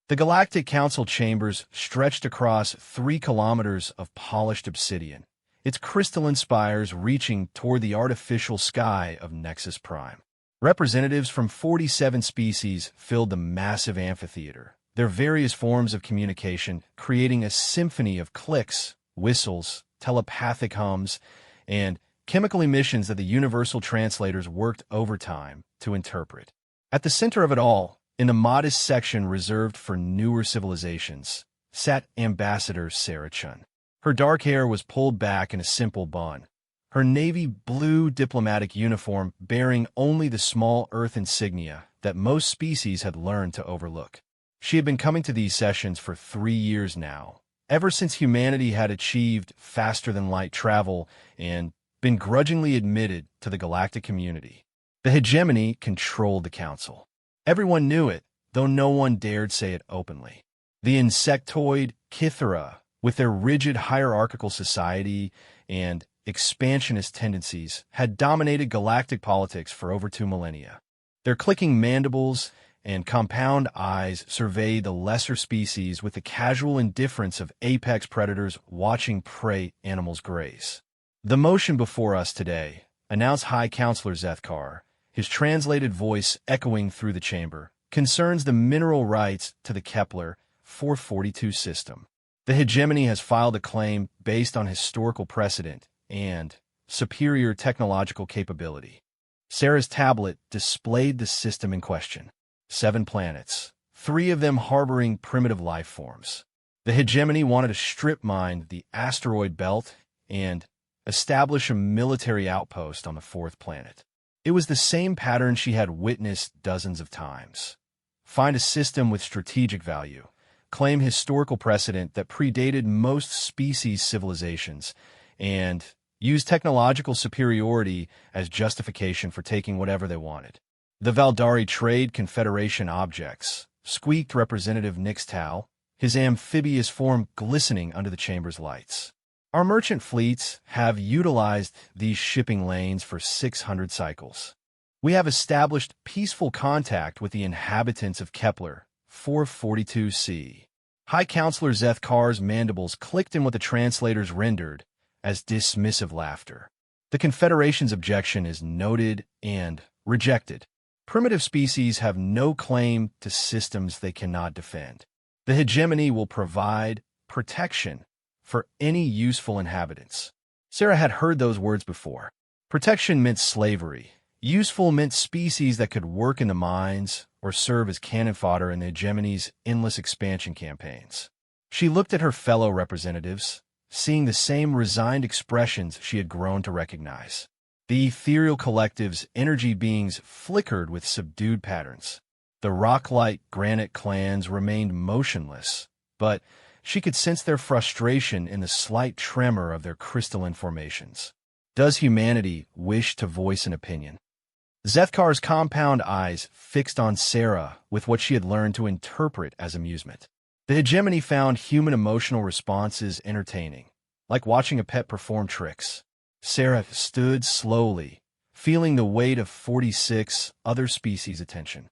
The Galactic Council chambers stretched across 3 kilometers of polished obsidian, its crystalline spires reaching toward the artificial sky of Nexus Prime. Representatives from 47 species filled the massive amphitheater, their various forms of communication creating a symphony of clicks, whistles, telepathic hums, and chemical emissions that the universal translators worked overtime to interpret. At the center of it all, in the modest section reserved for newer civilizations, sat Ambassador Sarah Chun. Her dark hair was pulled back in a simple bun, her navy blue diplomatic uniform bearing only the small Earth insignia that most species had learned to overlook. She had been coming to these sessions for 3 years now, ever since humanity had achieved faster-than-light travel and been grudgingly admitted to the galactic community. The hegemony controlled the council. Everyone knew it, though no one dared say it openly. The insectoid Kythera, with their rigid hierarchical society and expansionist tendencies, had dominated galactic politics for over 2 millennia. Their clicking mandibles and compound eyes surveyed the lesser species with the casual indifference of apex predators watching prey animals graze. "The motion before us today," announced High Counselor Zethkar, his translated voice echoing through the chamber, "concerns the mineral rights to the Kepler 442 system. The hegemony has filed a claim based on historical precedent and superior technological capability." Sarah's tablet displayed the system in question. 7 planets, 3 of them harboring primitive life forms. The hegemony wanted to strip mine the asteroid belt and establish a military outpost on the 4th planet. It was the same pattern she had witnessed dozens of times. Find a system with strategic value, claim historical precedent that predated most species civilizations, and use technological superiority as justification for taking whatever they wanted. "The Valdari Trade Confederation objects," squeaked Representative Nixtal, his amphibious form glistening under the chamber's lights. "Our merchant fleets have utilized these shipping lanes for 600 cycles. We have established peaceful contact with the inhabitants of Kepler 442c. High Counselor Zethkar's mandibles clicked in what the translators rendered as dismissive laughter. "The Confederation's objection is noted and rejected. Primitive species have no claim to systems they cannot defend. The hegemony will provide protection for any useful inhabitants." Sarah had heard those words before. Protection meant slavery. Useful meant species that could work in the mines or serve as cannon fodder in the hegemony's endless expansion campaigns. She looked at her fellow representatives, seeing the same resigned expressions she had grown to recognize. The ethereal collective's energy beings flickered with subdued patterns. The rock-like granite clans remained motionless, but she could sense their frustration in the slight tremor of their crystalline formations. Does humanity wish to voice an opinion? Zethkar's compound eyes fixed on Sarah with what she had learned to interpret as amusement. The hegemony found human emotional responses entertaining, like watching a pet perform tricks. Sarah stood slowly, feeling the weight of 46 other species' attention.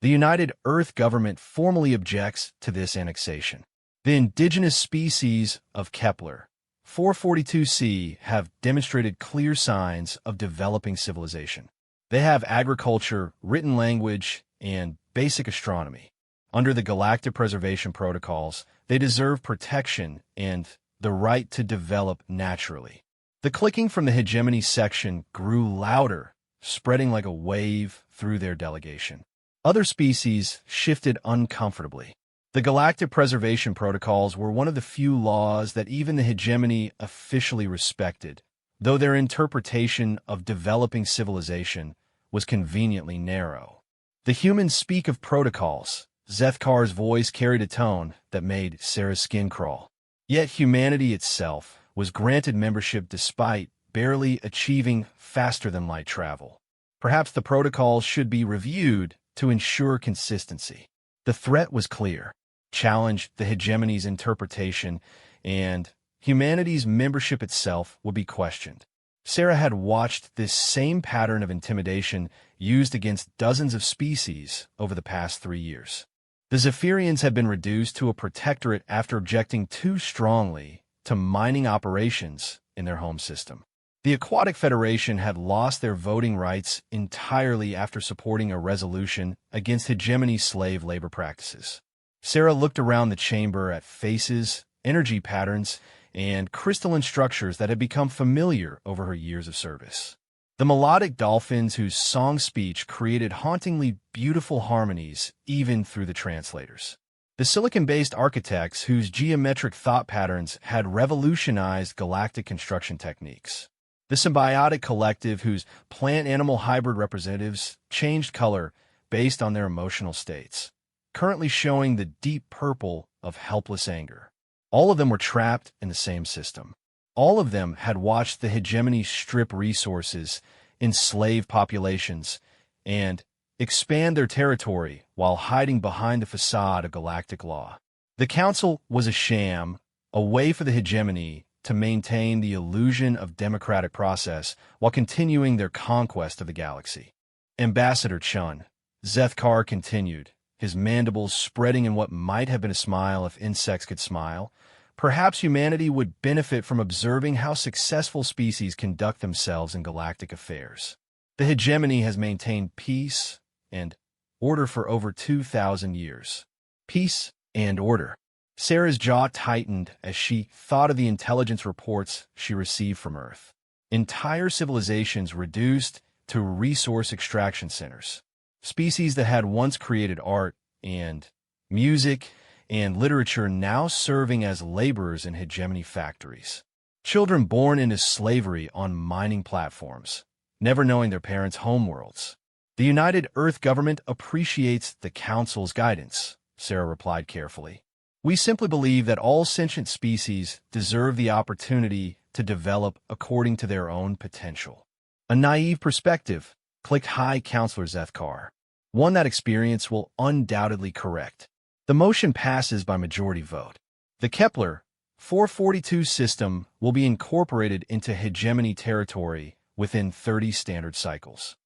The United Earth government formally objects to this annexation. The indigenous species of Kepler 442c have demonstrated clear signs of developing civilization. They have agriculture, written language, and basic astronomy. Under the Galactic Preservation Protocols, they deserve protection and the right to develop naturally. The clicking from the hegemony section grew louder, spreading like a wave through their delegation. Other species shifted uncomfortably. The Galactic Preservation Protocols were one of the few laws that even the hegemony officially respected, though their interpretation of developing civilization was conveniently narrow. The humans speak of protocols. Zethkar's voice carried a tone that made Sarah's skin crawl. Yet humanity itself was granted membership despite barely achieving faster-than-light travel. Perhaps the protocols should be reviewed to ensure consistency. The threat was clear. Challenge the hegemony's interpretation, and humanity's membership itself would be questioned. Sarah had watched this same pattern of intimidation used against dozens of species over the past 3 years. The Zephyrians had been reduced to a protectorate after objecting too strongly to mining operations in their home system. The Aquatic Federation had lost their voting rights entirely after supporting a resolution against hegemony slave labor practices. Sarah looked around the chamber at faces, energy patterns, and crystalline structures that had become familiar over her years of service. The melodic dolphins whose song speech created hauntingly beautiful harmonies even through the translators. The silicon-based architects whose geometric thought patterns had revolutionized galactic construction techniques. The symbiotic collective whose plant-animal hybrid representatives changed color based on their emotional states, currently showing the deep purple of helpless anger. All of them were trapped in the same system. All of them had watched the hegemony strip resources, enslave populations, and expand their territory while hiding behind the facade of galactic law. The Council was a sham, a way for the hegemony to maintain the illusion of democratic process while continuing their conquest of the galaxy. Ambassador Chun, Zethkar continued, his mandibles spreading in what might have been a smile if insects could smile. Perhaps humanity would benefit from observing how successful species conduct themselves in galactic affairs. The hegemony has maintained peace and order for over 2,000 years. Peace and order. Sarah's jaw tightened as she thought of the intelligence reports she received from Earth. Entire civilizations reduced to resource extraction centers. Species that had once created art and music and literature now serving as laborers in hegemony factories. Children born into slavery on mining platforms, never knowing their parents' homeworlds. The United Earth government appreciates the Council's guidance, Sarah replied carefully. We simply believe that all sentient species deserve the opportunity to develop according to their own potential. A naive perspective, clicked High Counselor Zethkar. One that experience will undoubtedly correct. The motion passes by majority vote. The Kepler 442 system will be incorporated into hegemony territory within 30 standard cycles.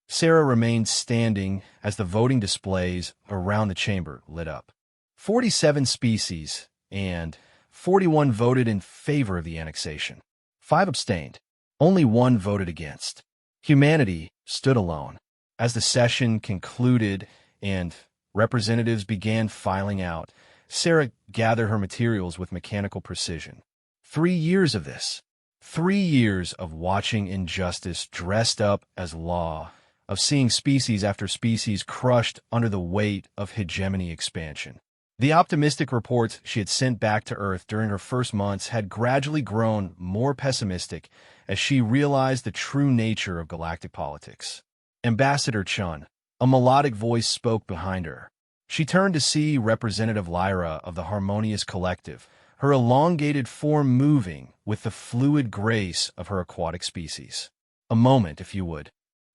Sarah remained standing as the voting displays around the chamber lit up. 47 species and 41 voted in favor of the annexation. 5 abstained. Only 1 voted against. Humanity stood alone. As the session concluded and representatives began filing out, Sarah gathered her materials with mechanical precision. 3 years of this. 3 years of watching injustice dressed up as law, of seeing species after species crushed under the weight of hegemony expansion. The optimistic reports she had sent back to Earth during her first months had gradually grown more pessimistic as she realized the true nature of galactic politics. Ambassador Chun, a melodic voice spoke behind her. She turned to see Representative Lyra of the Harmonious Collective, her elongated form moving with the fluid grace of her aquatic species. A moment, if you would.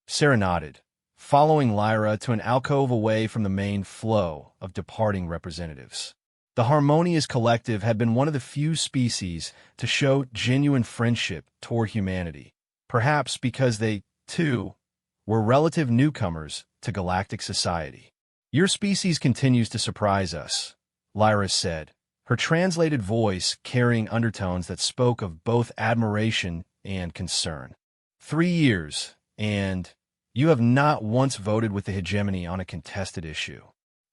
Sarah nodded, following Lyra to an alcove away from the main flow of departing representatives. The Harmonious Collective had been one of the few species to show genuine friendship toward humanity, perhaps because they, too, were relative newcomers to galactic society. Your species continues to surprise us, Lyra said, her translated voice carrying undertones that spoke of both admiration and concern. 3 years, and you have not once voted with the hegemony on a contested issue.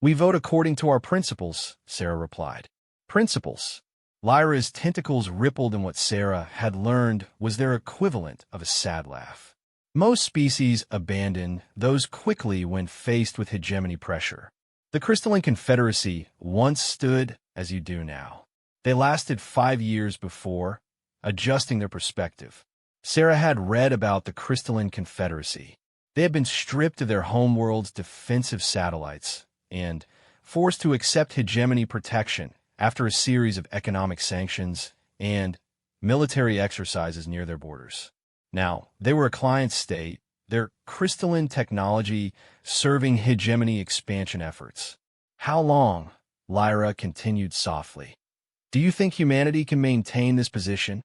We vote according to our principles, Sarah replied. Principles? Lyra's tentacles rippled in what Sarah had learned was their equivalent of a sad laugh. Most species abandon those quickly when faced with hegemony pressure. The Crystalline Confederacy once stood as you do now. They lasted 5 years before adjusting their perspective. Sarah had read about the Crystalline Confederacy. They had been stripped of their homeworld's defensive satellites and forced to accept hegemony protection after a series of economic sanctions and military exercises near their borders. Now, they were a client state, their crystalline technology serving hegemony expansion efforts. How long? Lyra continued softly. Do you think humanity can maintain this position?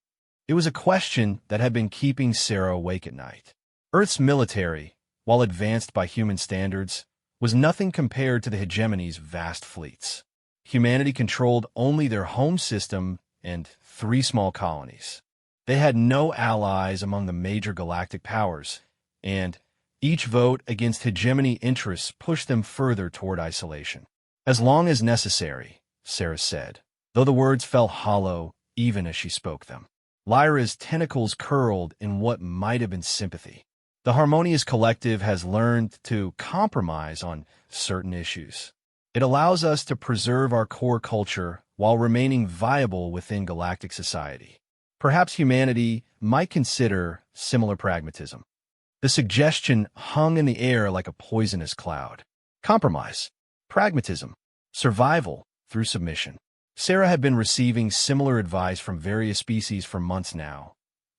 It was a question that had been keeping Sarah awake at night. Earth's military, while advanced by human standards, was nothing compared to the hegemony's vast fleets. Humanity controlled only their home system and 3 small colonies. They had no allies among the major galactic powers, and each vote against hegemony interests pushed them further toward isolation. As long as necessary, Sarah said, though the words fell hollow even as she spoke them. Lyra's tentacles curled in what might have been sympathy. The harmonious collective has learned to compromise on certain issues. It allows us to preserve our core culture while remaining viable within galactic society. Perhaps humanity might consider similar pragmatism. The suggestion hung in the air like a poisonous cloud. Compromise, pragmatism, survival through submission. Sarah had been receiving similar advice from various species for months now,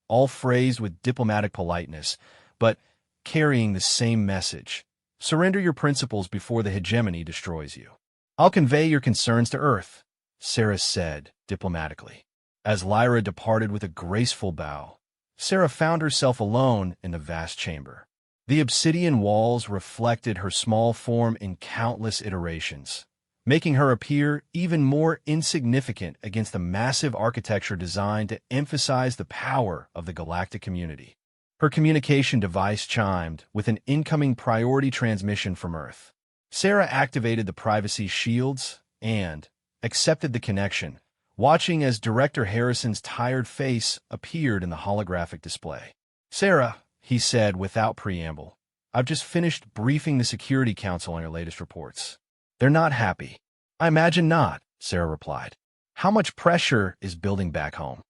all phrased with diplomatic politeness, but carrying the same message. Surrender your principles before the hegemony destroys you. I'll convey your concerns to Earth, Sarah said diplomatically. As Lyra departed with a graceful bow, Sarah found herself alone in the vast chamber. The obsidian walls reflected her small form in countless iterations, making her appear even more insignificant against the massive architecture designed to emphasize the power of the galactic community. Her communication device chimed with an incoming priority transmission from Earth. Sarah activated the privacy shields and accepted the connection, watching as Director Harrison's tired face appeared in the holographic display. "Sarah," he said without preamble, "I've just finished briefing the Security Council on your latest reports. They're not happy." "I imagine not," Sarah replied. "How much pressure is building back home?"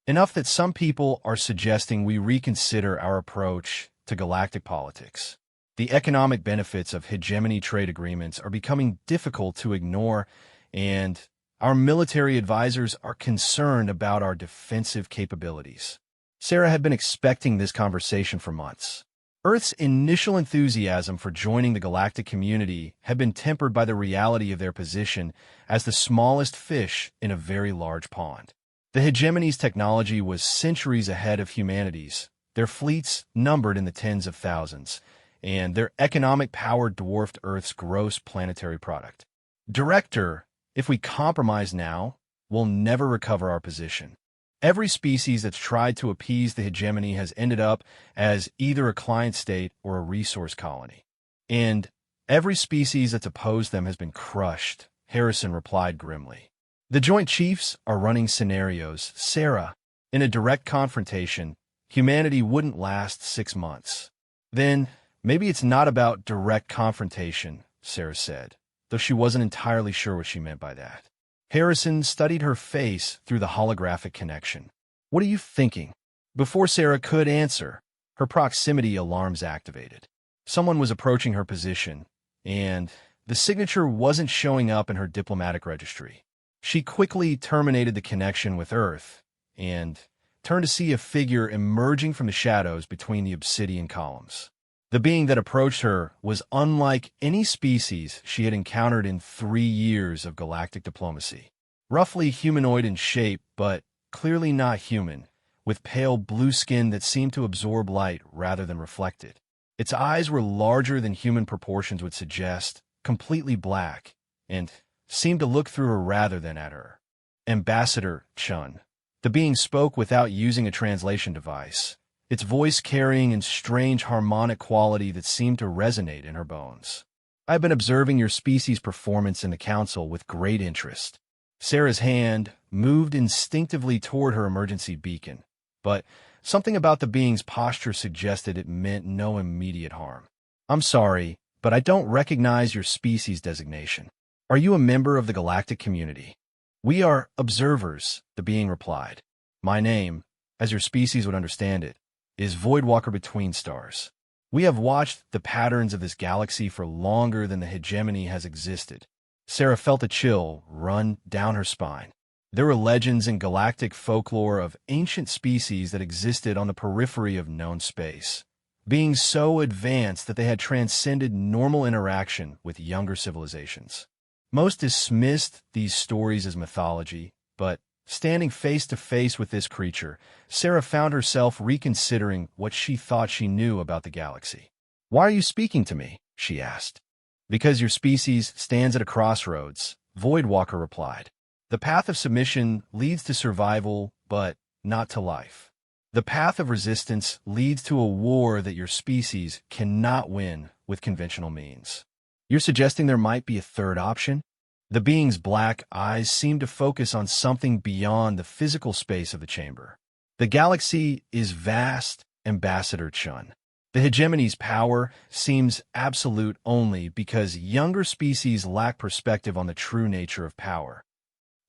"Enough that some people are suggesting we reconsider our approach to galactic politics. The economic benefits of hegemony trade agreements are becoming difficult to ignore, and our military advisors are concerned about our defensive capabilities." Sarah had been expecting this conversation for months. Earth's initial enthusiasm for joining the galactic community had been tempered by the reality of their position as the smallest fish in a very large pond. The hegemony's technology was centuries ahead of humanity's, their fleets numbered in the tens of thousands, and their economic power dwarfed Earth's gross planetary product. "Director, if we compromise now, we'll never recover our position. Every species that's tried to appease the hegemony has ended up as either a client state or a resource colony. And every species that's opposed them has been crushed," Harrison replied grimly. "The Joint Chiefs are running scenarios, Sarah. In a direct confrontation, humanity wouldn't last 6 months." "Then maybe it's not about direct confrontation," Sarah said, though she wasn't entirely sure what she meant by that. Harrison studied her face through the holographic connection. "What are you thinking?" Before Sarah could answer, her proximity alarms activated. Someone was approaching her position, and the signature wasn't showing up in her diplomatic registry. She quickly terminated the connection with Earth and turned to see a figure emerging from the shadows between the obsidian columns. The being that approached her was unlike any species she had encountered in 3 years of galactic diplomacy. Roughly humanoid in shape, but clearly not human, with pale blue skin that seemed to absorb light rather than reflect it. Its eyes were larger than human proportions would suggest, completely black, and seemed to look through her rather than at her. "Ambassador Chun." The being spoke without using a translation device, its voice carrying a strange harmonic quality that seemed to resonate in her bones. "I've been observing your species' performance in the Council with great interest." Sarah's hand moved instinctively toward her emergency beacon, but something about the being's posture suggested it meant no immediate harm. "I'm sorry, but I don't recognize your species designation. Are you a member of the galactic community?" "We are observers," the being replied. "My name, as your species would understand it, is Voidwalker Between Stars. We have watched the patterns of this galaxy for longer than the hegemony has existed." Sarah felt a chill run down her spine. There were legends and galactic folklore of ancient species that existed on the periphery of known space, being so advanced that they had transcended normal interaction with younger civilizations. Most dismissed these stories as mythology, but standing face to face with this creature, Sarah found herself reconsidering what she thought she knew about the galaxy. "Why are you speaking to me?" she asked. Because your species stands at a crossroads, Voidwalker replied. The path of submission leads to survival, but not to life. The path of resistance leads to a war that your species cannot win with conventional means. You're suggesting there might be a third option? The being's black eyes seemed to focus on something beyond the physical space of the chamber. The galaxy is vast, Ambassador Chun. The hegemony's power seems absolute only because younger species lack perspective on the true nature of power.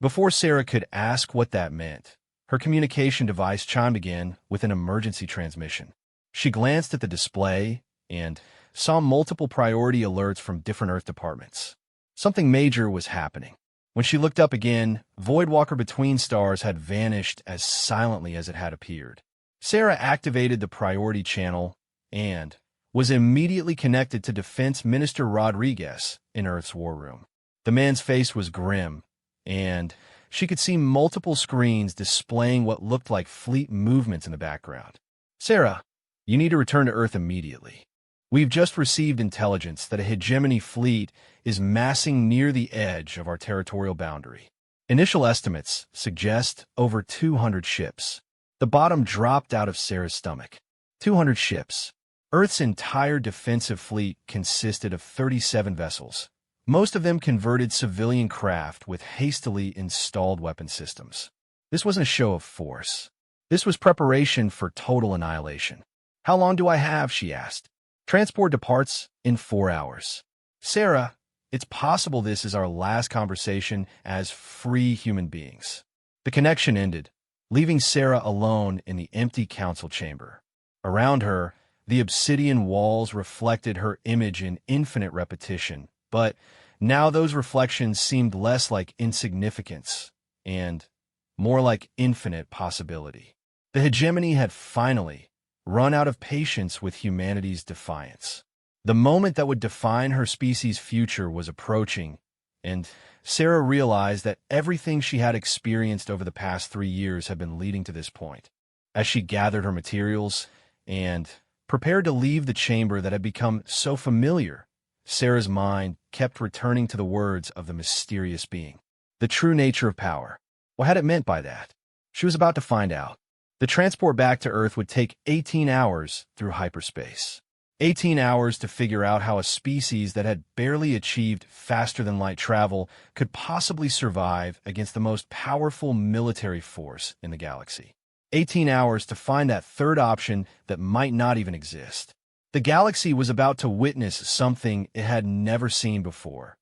Before Sarah could ask what that meant, her communication device chimed again with an emergency transmission. She glanced at the display and saw multiple priority alerts from different Earth departments. Something major was happening. When she looked up again, Voidwalker Between Stars had vanished as silently as it had appeared. Sarah activated the priority channel and was immediately connected to Defense Minister Rodriguez in Earth's war room. The man's face was grim, and she could see multiple screens displaying what looked like fleet movements in the background. Sarah, you need to return to Earth immediately. We've just received intelligence that a hegemony fleet is massing near the edge of our territorial boundary. Initial estimates suggest over 200 ships. The bottom dropped out of Sarah's stomach. 200 ships. Earth's entire defensive fleet consisted of 37 vessels, most of them converted civilian craft with hastily installed weapon systems. This wasn't a show of force. This was preparation for total annihilation. How long do I have? She asked. Transport departs in 4 hours. Sarah, it's possible this is our last conversation as free human beings. The connection ended, leaving Sarah alone in the empty council chamber. Around her, the obsidian walls reflected her image in infinite repetition, but now those reflections seemed less like insignificance and more like infinite possibility. The hegemony had finally run out of patience with humanity's defiance. The moment that would define her species' future was approaching, and Sarah realized that everything she had experienced over the past 3 years had been leading to this point. As she gathered her materials and prepared to leave the chamber that had become so familiar, Sarah's mind kept returning to the words of the mysterious being. The true nature of power. What had it meant by that? She was about to find out. The transport back to Earth would take 18 hours through hyperspace. 18 hours to figure out how a species that had barely achieved faster-than-light travel could possibly survive against the most powerful military force in the galaxy. 18 hours to find that third option that might not even exist. The galaxy was about to witness something it had never seen before.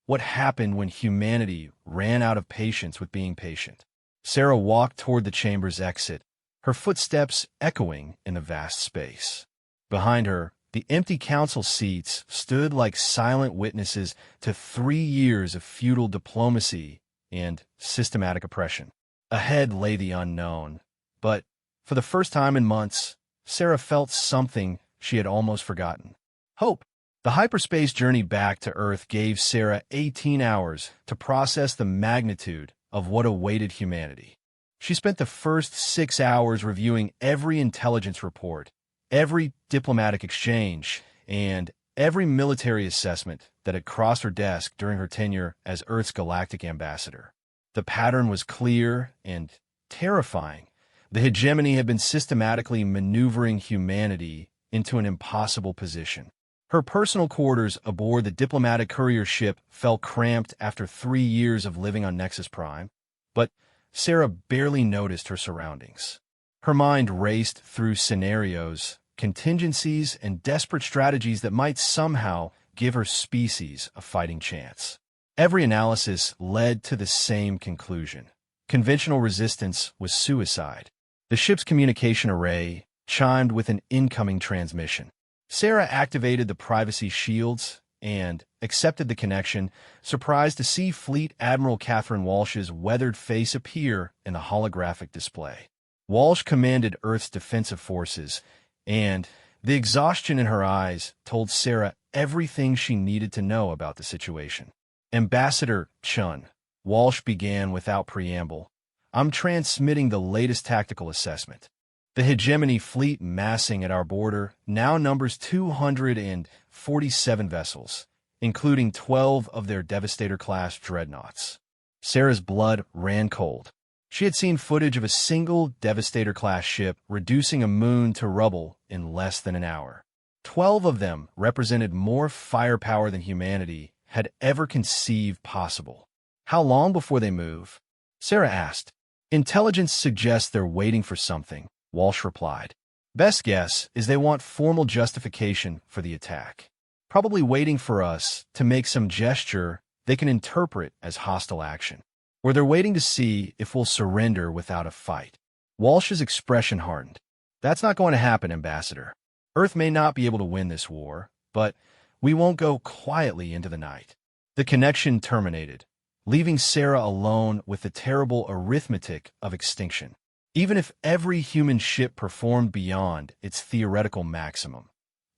What happened when humanity ran out of patience with being patient? Sarah walked toward the chamber's exit, her footsteps echoing in the vast space. Behind her, the empty council seats stood like silent witnesses to 3 years of feudal diplomacy and systematic oppression. Ahead lay the unknown, but for the first time in months, Sarah felt something she had almost forgotten. Hope. The hyperspace journey back to Earth gave Sarah 18 hours to process the magnitude of what awaited humanity. She spent the first 6 hours reviewing every intelligence report, every diplomatic exchange, and every military assessment that had crossed her desk during her tenure as Earth's galactic ambassador. The pattern was clear and terrifying. The hegemony had been systematically maneuvering humanity into an impossible position. Her personal quarters aboard the diplomatic courier ship fell cramped after 3 years of living on Nexus Prime, but Sarah barely noticed her surroundings. Her mind raced through scenarios, contingencies, and desperate strategies that might somehow give her species a fighting chance. Every analysis led to the same conclusion. Conventional resistance was suicide. The ship's communication array chimed with an incoming transmission. Sarah activated the privacy shields and accepted the connection, surprised to see Fleet Admiral Catherine Walsh's weathered face appear in the holographic display. Walsh commanded Earth's defensive forces, and the exhaustion in her eyes told Sarah everything she needed to know about the situation. Ambassador Chun, Walsh began without preamble, I'm transmitting the latest tactical assessment. The hegemony fleet massing at our border now numbers 247 vessels, including 12 of their Devastator-class dreadnoughts. Sarah's blood ran cold. She had seen footage of a single Devastator-class ship reducing a moon to rubble in less than an hour. 12 of them represented more firepower than humanity had ever conceived possible. How long before they move? Sarah asked. Intelligence suggests they're waiting for something, Walsh replied. Best guess is they want formal justification for the attack. Probably waiting for us to make some gesture they can interpret as hostile action. Or they're waiting to see if we'll surrender without a fight. Walsh's expression hardened. That's not going to happen, Ambassador. Earth may not be able to win this war, but we won't go quietly into the night. The connection terminated, leaving Sarah alone with the terrible arithmetic of extinction. Even if every human ship performed beyond its theoretical maximum,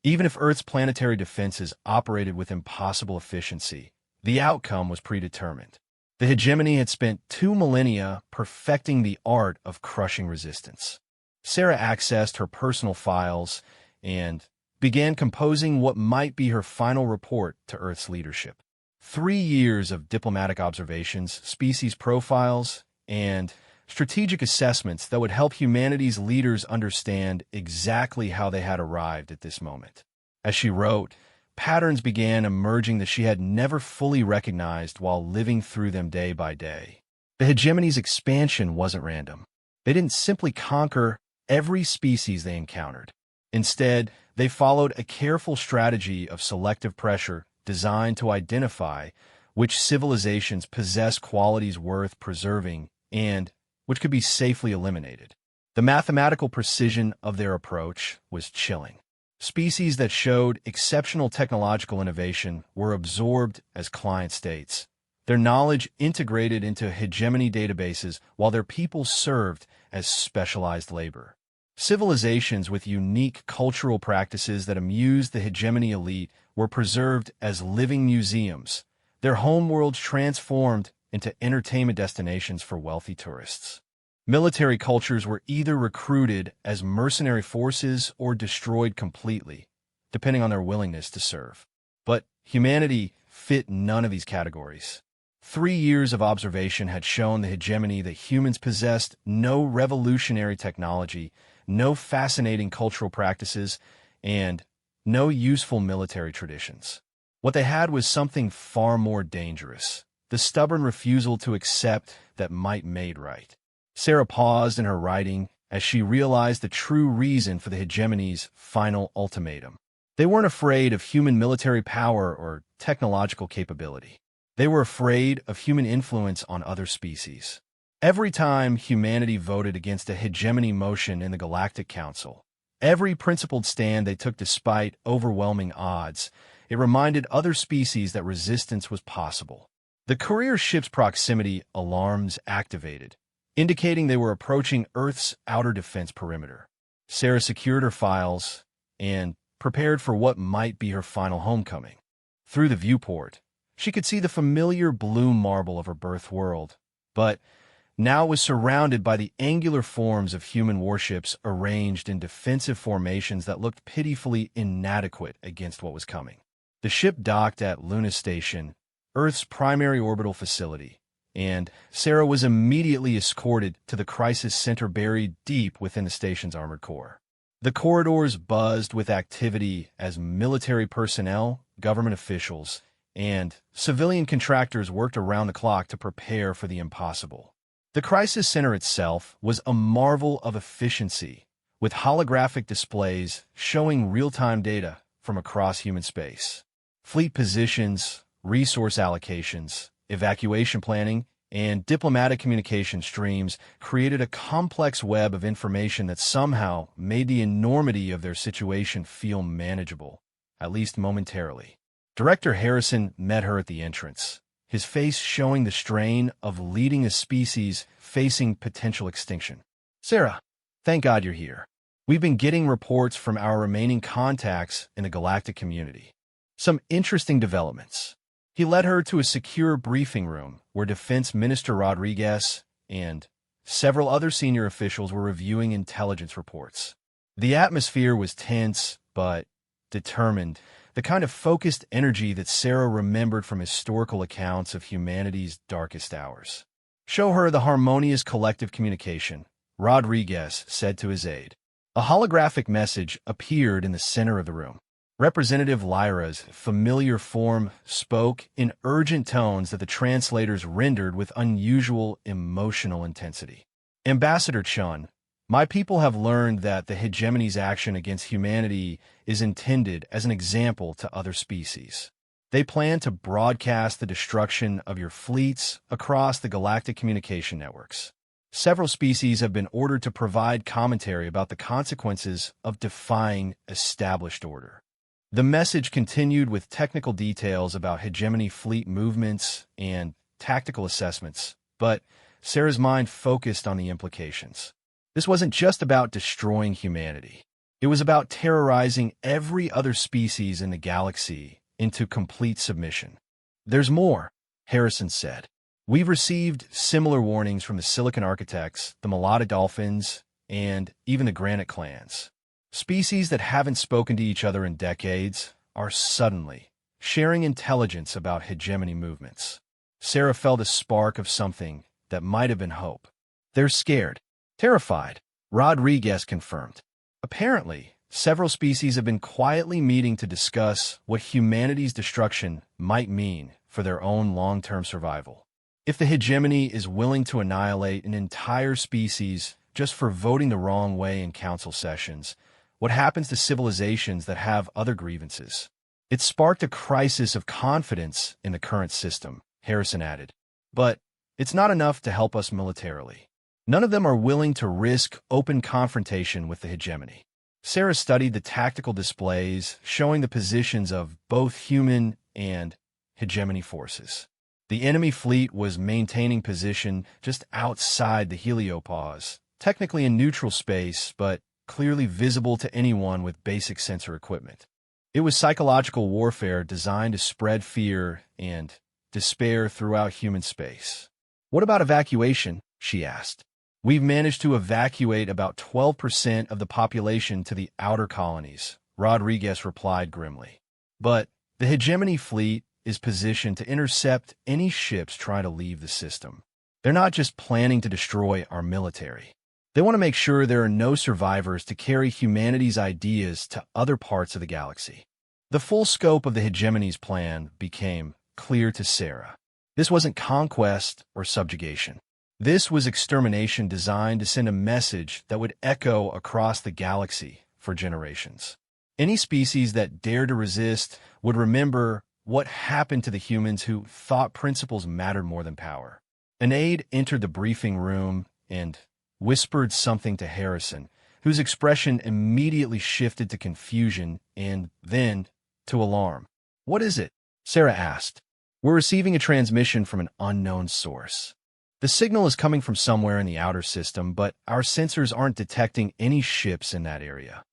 even if Earth's planetary defenses operated with impossible efficiency, the outcome was predetermined. The hegemony had spent 2 millennia perfecting the art of crushing resistance. Sarah accessed her personal files and began composing what might be her final report to Earth's leadership. 3 years of diplomatic observations, species profiles, and strategic assessments that would help humanity's leaders understand exactly how they had arrived at this moment. As she wrote, patterns began emerging that she had never fully recognized while living through them day by day. The hegemony's expansion wasn't random. They didn't simply conquer every species they encountered. Instead, they followed a careful strategy of selective pressure designed to identify which civilizations possess qualities worth preserving and which could be safely eliminated. The mathematical precision of their approach was chilling. Species that showed exceptional technological innovation were absorbed as client states, their knowledge integrated into hegemony databases while their people served as specialized labor. Civilizations with unique cultural practices that amused the hegemony elite were preserved as living museums, their homeworlds transformed into entertainment destinations for wealthy tourists. Military cultures were either recruited as mercenary forces or destroyed completely, depending on their willingness to serve. But humanity fit none of these categories. 3 years of observation had shown the hegemony that humans possessed no revolutionary technology, no fascinating cultural practices, and no useful military traditions. What they had was something far more dangerous, the stubborn refusal to accept that might made right. Sarah paused in her writing as she realized the true reason for the hegemony's final ultimatum. They weren't afraid of human military power or technological capability. They were afraid of human influence on other species. Every time humanity voted against a hegemony motion in the Galactic Council, every principled stand they took despite overwhelming odds, it reminded other species that resistance was possible. The courier ship's proximity alarms activated, indicating they were approaching Earth's outer defense perimeter. Sarah secured her files and prepared for what might be her final homecoming. Through the viewport, she could see the familiar blue marble of her birth world, but now it was surrounded by the angular forms of human warships arranged in defensive formations that looked pitifully inadequate against what was coming. The ship docked at Luna Station, Earth's primary orbital facility, and Sarah was immediately escorted to the crisis center buried deep within the station's armored core. The corridors buzzed with activity as military personnel, government officials, and civilian contractors worked around the clock to prepare for the impossible. The crisis center itself was a marvel of efficiency, with holographic displays showing real-time data from across human space. Fleet positions, resource allocations, evacuation planning, and diplomatic communication streams created a complex web of information that somehow made the enormity of their situation feel manageable, at least momentarily. Director Harrison met her at the entrance, his face showing the strain of leading a species facing potential extinction. Sarah, thank God you're here. We've been getting reports from our remaining contacts in the galactic community. Some interesting developments. He led her to a secure briefing room where Defense Minister Rodriguez and several other senior officials were reviewing intelligence reports. The atmosphere was tense, but determined. the kind of focused energy that Sarah remembered from historical accounts of humanity's darkest hours. "Show her the harmonious collective communication," Rodriguez said to his aide. A holographic message appeared in the center of the room. Representative Lyra's familiar form spoke in urgent tones that the translators rendered with unusual emotional intensity. "Ambassador Chun, my people have learned that the hegemony's action against humanity is intended as an example to other species. They plan to broadcast the destruction of your fleets across the galactic communication networks. Several species have been ordered to provide commentary about the consequences of defying established order." The message continued with technical details about hegemony fleet movements and tactical assessments, but Sarah's mind focused on the implications. This wasn't just about destroying humanity. It was about terrorizing every other species in the galaxy into complete submission. "There's more," Harrison said. "We've received similar warnings from the Silicon Architects, the Mulata Dolphins, and even the Granite Clans. Species that haven't spoken to each other in decades are suddenly sharing intelligence about hegemony movements." Sarah felt a spark of something that might have been hope. "They're scared, terrified," Rodriguez confirmed. "Apparently, several species have been quietly meeting to discuss what humanity's destruction might mean for their own long-term survival. If the hegemony is willing to annihilate an entire species just for voting the wrong way in council sessions, what happens to civilizations that have other grievances?" "It sparked a crisis of confidence in the current system," Harrison added. "But it's not enough to help us militarily. None of them are willing to risk open confrontation with the hegemony." Sarah studied the tactical displays showing the positions of both human and hegemony forces. The enemy fleet was maintaining position just outside the heliopause, technically in neutral space, but clearly visible to anyone with basic sensor equipment. It was psychological warfare designed to spread fear and despair throughout human space. "What about evacuation?" she asked. "We've managed to evacuate about 12% of the population to the outer colonies," Rodriguez replied grimly. "But the hegemony fleet is positioned to intercept any ships trying to leave the system. They're not just planning to destroy our military. They want to make sure there are no survivors to carry humanity's ideas to other parts of the galaxy." The full scope of the hegemony's plan became clear to Sarah. This wasn't conquest or subjugation. This was extermination designed to send a message that would echo across the galaxy for generations. Any species that dared to resist would remember what happened to the humans who thought principles mattered more than power. An aide entered the briefing room and whispered something to Harrison, whose expression immediately shifted to confusion and then to alarm. "What is it?" Sarah asked. "We're receiving a transmission from an unknown source. The signal is coming from somewhere in the outer system, but our sensors aren't detecting any ships in that area."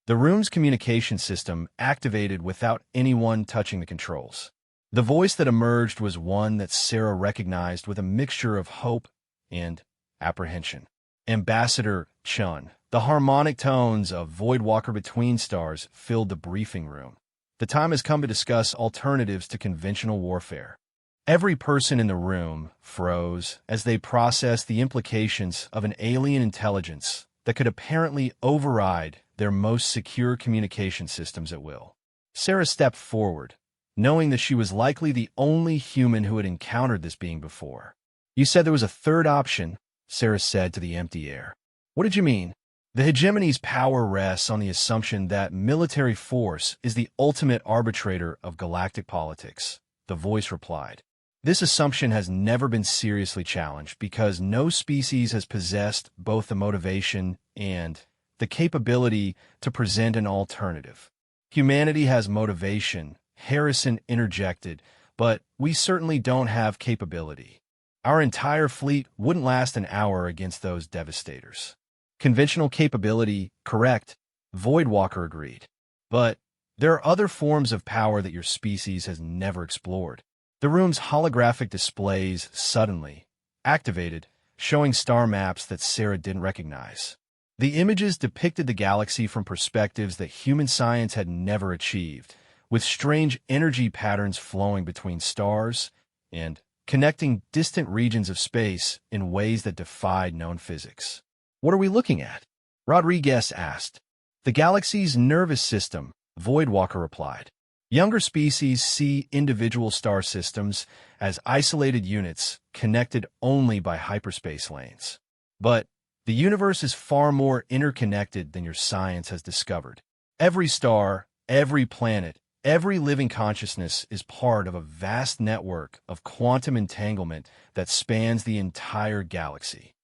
The room's communication system activated without anyone touching the controls. The voice that emerged was one that Sarah recognized with a mixture of hope and apprehension. "Ambassador Chun." The harmonic tones of Voidwalker Between Stars filled the briefing room. "The time has come to discuss alternatives to conventional warfare." Every person in the room froze as they processed the implications of an alien intelligence that could apparently override their most secure communication systems at will. Sarah stepped forward, knowing that she was likely the only human who had encountered this being before. "You said there was a third option," Sarah said to the empty air. "What did you mean?" "The hegemony's power rests on the assumption that military force is the ultimate arbitrator of galactic politics," the voice replied. "This assumption has never been seriously challenged because no species has possessed both the motivation and the capability to present an alternative." "Humanity has motivation," Harrison interjected, "but we certainly don't have capability. Our entire fleet wouldn't last an hour against those devastators." "Conventional capability, correct," Voidwalker agreed. "But there are other forms of power that your species has never explored." The room's holographic displays suddenly activated, showing star maps that Sarah didn't recognize. The images depicted the galaxy from perspectives that human science had never achieved, with strange energy patterns flowing between stars and connecting distant regions of space in ways that defied known physics. What are we looking at? Rodriguez asked. The galaxy's nervous system, Voidwalker replied. Younger species see individual star systems as isolated units connected only by hyperspace lanes. But the universe is far more interconnected than your science has discovered. Every star, every planet, every living consciousness is part of a vast network of quantum entanglement that spans the entire galaxy.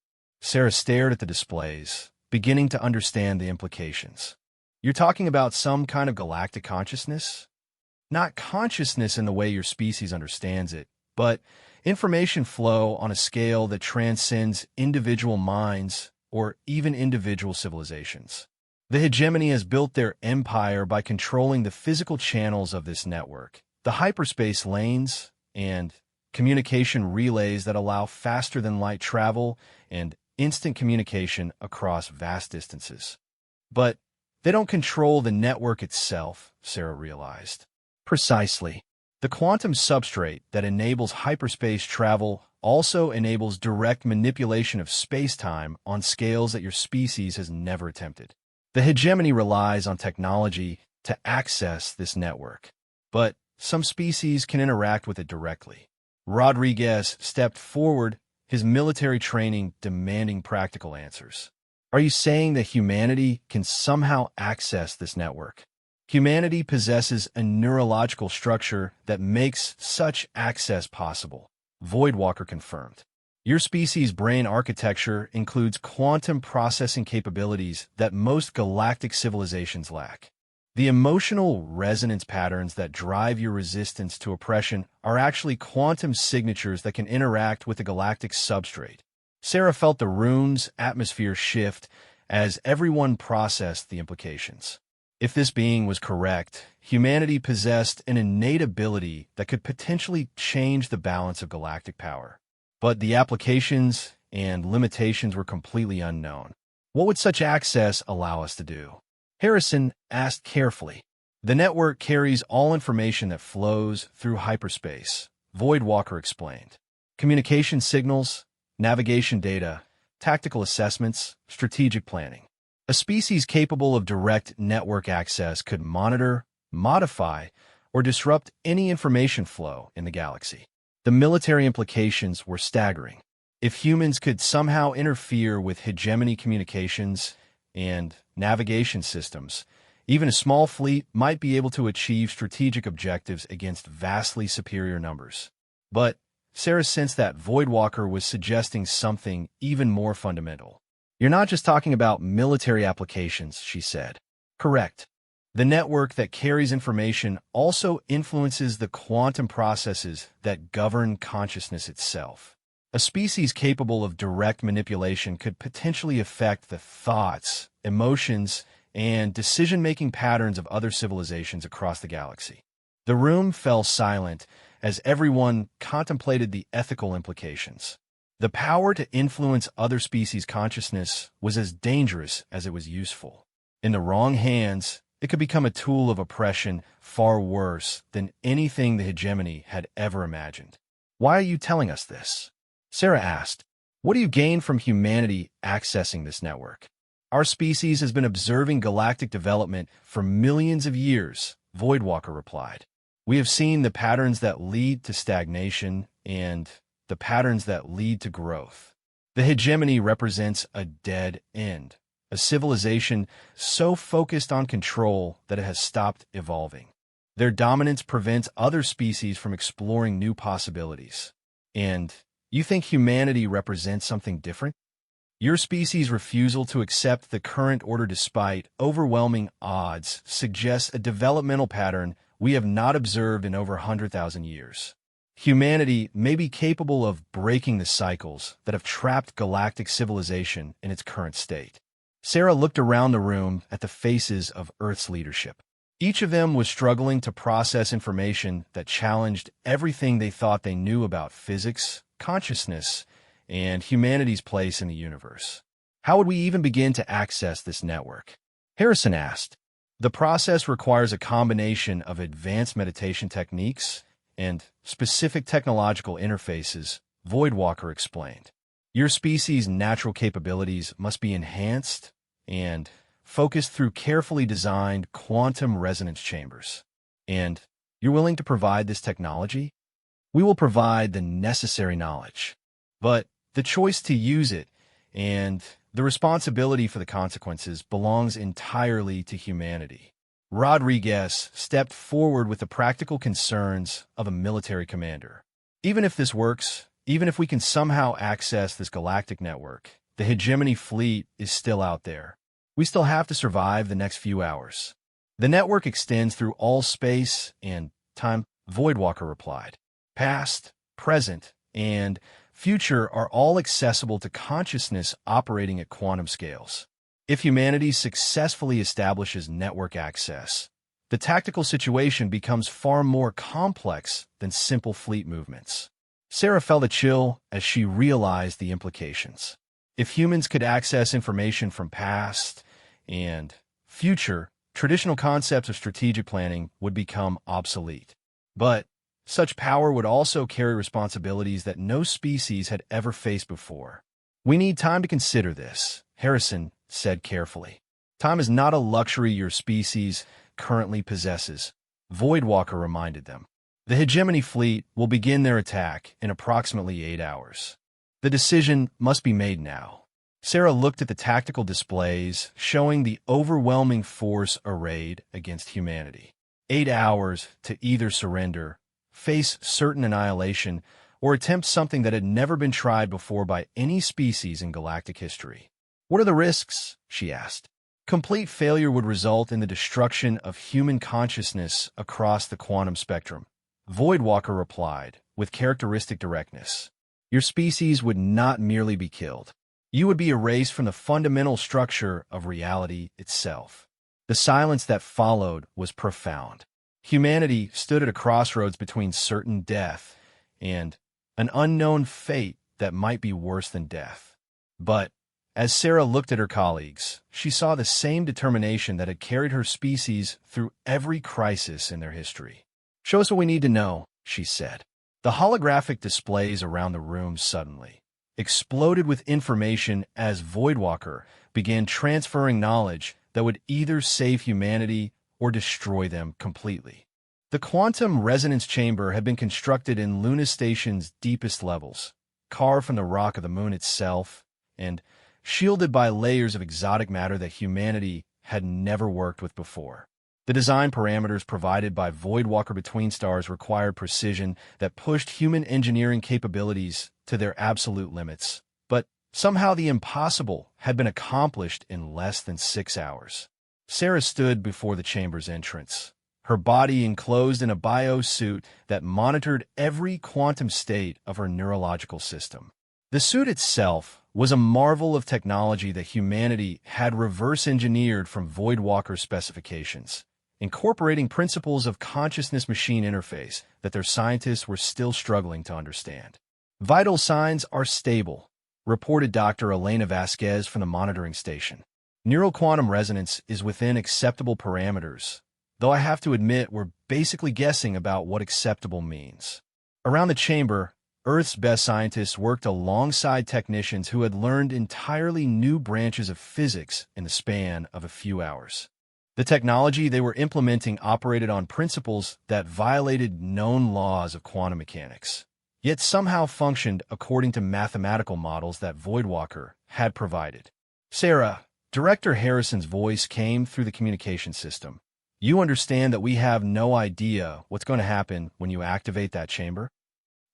Sarah stared at the displays, beginning to understand the implications. You're talking about some kind of galactic consciousness? Not consciousness in the way your species understands it, but information flow on a scale that transcends individual minds or even individual civilizations. The hegemony has built their empire by controlling the physical channels of this network, the hyperspace lanes and communication relays that allow faster-than-light travel and instant communication across vast distances. But they don't control the network itself, Sarah realized. Precisely. The quantum substrate that enables hyperspace travel also enables direct manipulation of space-time on scales that your species has never attempted. The hegemony relies on technology to access this network, but some species can interact with it directly. Rodriguez stepped forward, his military training demanding practical answers. Are you saying that humanity can somehow access this network? Humanity possesses a neurological structure that makes such access possible, Voidwalker confirmed. Your species' brain architecture includes quantum processing capabilities that most galactic civilizations lack. The emotional resonance patterns that drive your resistance to oppression are actually quantum signatures that can interact with the galactic substrate. Sarah felt the room's atmosphere shift as everyone processed the implications. If this being was correct, humanity possessed an innate ability that could potentially change the balance of galactic power. But the applications and limitations were completely unknown. What would such access allow us to do? Harrison asked carefully. The network carries all information that flows through hyperspace, Voidwalker explained. Communication signals, navigation data, tactical assessments, strategic planning. A species capable of direct network access could monitor, modify, or disrupt any information flow in the galaxy. The military implications were staggering. If humans could somehow interfere with hegemony communications and navigation systems, even a small fleet might be able to achieve strategic objectives against vastly superior numbers. But Sarah sensed that Voidwalker was suggesting something even more fundamental. You're not just talking about military applications, she said. Correct. The network that carries information also influences the quantum processes that govern consciousness itself. A species capable of direct manipulation could potentially affect the thoughts, emotions, and decision-making patterns of other civilizations across the galaxy. The room fell silent as everyone contemplated the ethical implications. The power to influence other species' consciousness was as dangerous as it was useful. In the wrong hands, it could become a tool of oppression far worse than anything the hegemony had ever imagined. Why are you telling us this? Sarah asked. What do you gain from humanity accessing this network? Our species has been observing galactic development for millions of years, Voidwalker replied. We have seen the patterns that lead to stagnation and the patterns that lead to growth. The hegemony represents a dead end, a civilization so focused on control that it has stopped evolving. Their dominance prevents other species from exploring new possibilities. And you think humanity represents something different? Your species' refusal to accept the current order despite overwhelming odds suggests a developmental pattern we have not observed in over 100,000 years. Humanity may be capable of breaking the cycles that have trapped galactic civilization in its current state. Sarah looked around the room at the faces of Earth's leadership. Each of them was struggling to process information that challenged everything they thought they knew about physics, consciousness, and humanity's place in the universe. How would we even begin to access this network? Harrison asked. The process requires a combination of advanced meditation techniques and specific technological interfaces, Voidwalker explained. Your species' natural capabilities must be enhanced and focused through carefully designed quantum resonance chambers. And you're willing to provide this technology? We will provide the necessary knowledge, but the choice to use it and the responsibility for the consequences belongs entirely to humanity. Rodriguez stepped forward with the practical concerns of a military commander. Even if this works, even if we can somehow access this galactic network, the hegemony fleet is still out there. We still have to survive the next few hours. The network extends through all space and time, Voidwalker replied. Past, present, and future are all accessible to consciousness operating at quantum scales. If humanity successfully establishes network access, the tactical situation becomes far more complex than simple fleet movements. Sarah felt a chill as she realized the implications. If humans could access information from past and future, traditional concepts of strategic planning would become obsolete. But such power would also carry responsibilities that no species had ever faced before. We need time to consider this, Harrison said carefully. Time is not a luxury your species currently possesses, Voidwalker reminded them. The hegemony fleet will begin their attack in approximately 8 hours. The decision must be made now. Sarah looked at the tactical displays, showing the overwhelming force arrayed against humanity. 8 hours to either surrender, face certain annihilation, or attempt something that had never been tried before by any species in galactic history. What are the risks? She asked. Complete failure would result in the destruction of human consciousness across the quantum spectrum. Voidwalker replied, with characteristic directness. Your species would not merely be killed. You would be erased from the fundamental structure of reality itself. The silence that followed was profound. Humanity stood at a crossroads between certain death and an unknown fate that might be worse than death. But as Sarah looked at her colleagues, she saw the same determination that had carried her species through every crisis in their history. Show us what we need to know, she said. The holographic displays around the room suddenly exploded with information as Voidwalker began transferring knowledge that would either save humanity or destroy them completely. The quantum resonance chamber had been constructed in Luna Station's deepest levels, carved from the rock of the moon itself, and shielded by layers of exotic matter that humanity had never worked with before. The design parameters provided by Voidwalker Between Stars required precision that pushed human engineering capabilities to their absolute limits. But somehow the impossible had been accomplished in less than 6 hours. Sarah stood before the chamber's entrance, her body enclosed in a biosuit that monitored every quantum state of her neurological system. The suit itself was a marvel of technology that humanity had reverse-engineered from Voidwalker's specifications, incorporating principles of consciousness-machine interface that their scientists were still struggling to understand. Vital signs are stable, reported Dr. Elena Vasquez from the monitoring station. Neural quantum resonance is within acceptable parameters, though I have to admit we're basically guessing about what acceptable means. Around the chamber, Earth's best scientists worked alongside technicians who had learned entirely new branches of physics in the span of a few hours. The technology they were implementing operated on principles that violated known laws of quantum mechanics, yet somehow functioned according to mathematical models that Voidwalker had provided. Sarah, Director Harrison's voice came through the communication system. You understand that we have no idea what's going to happen when you activate that chamber?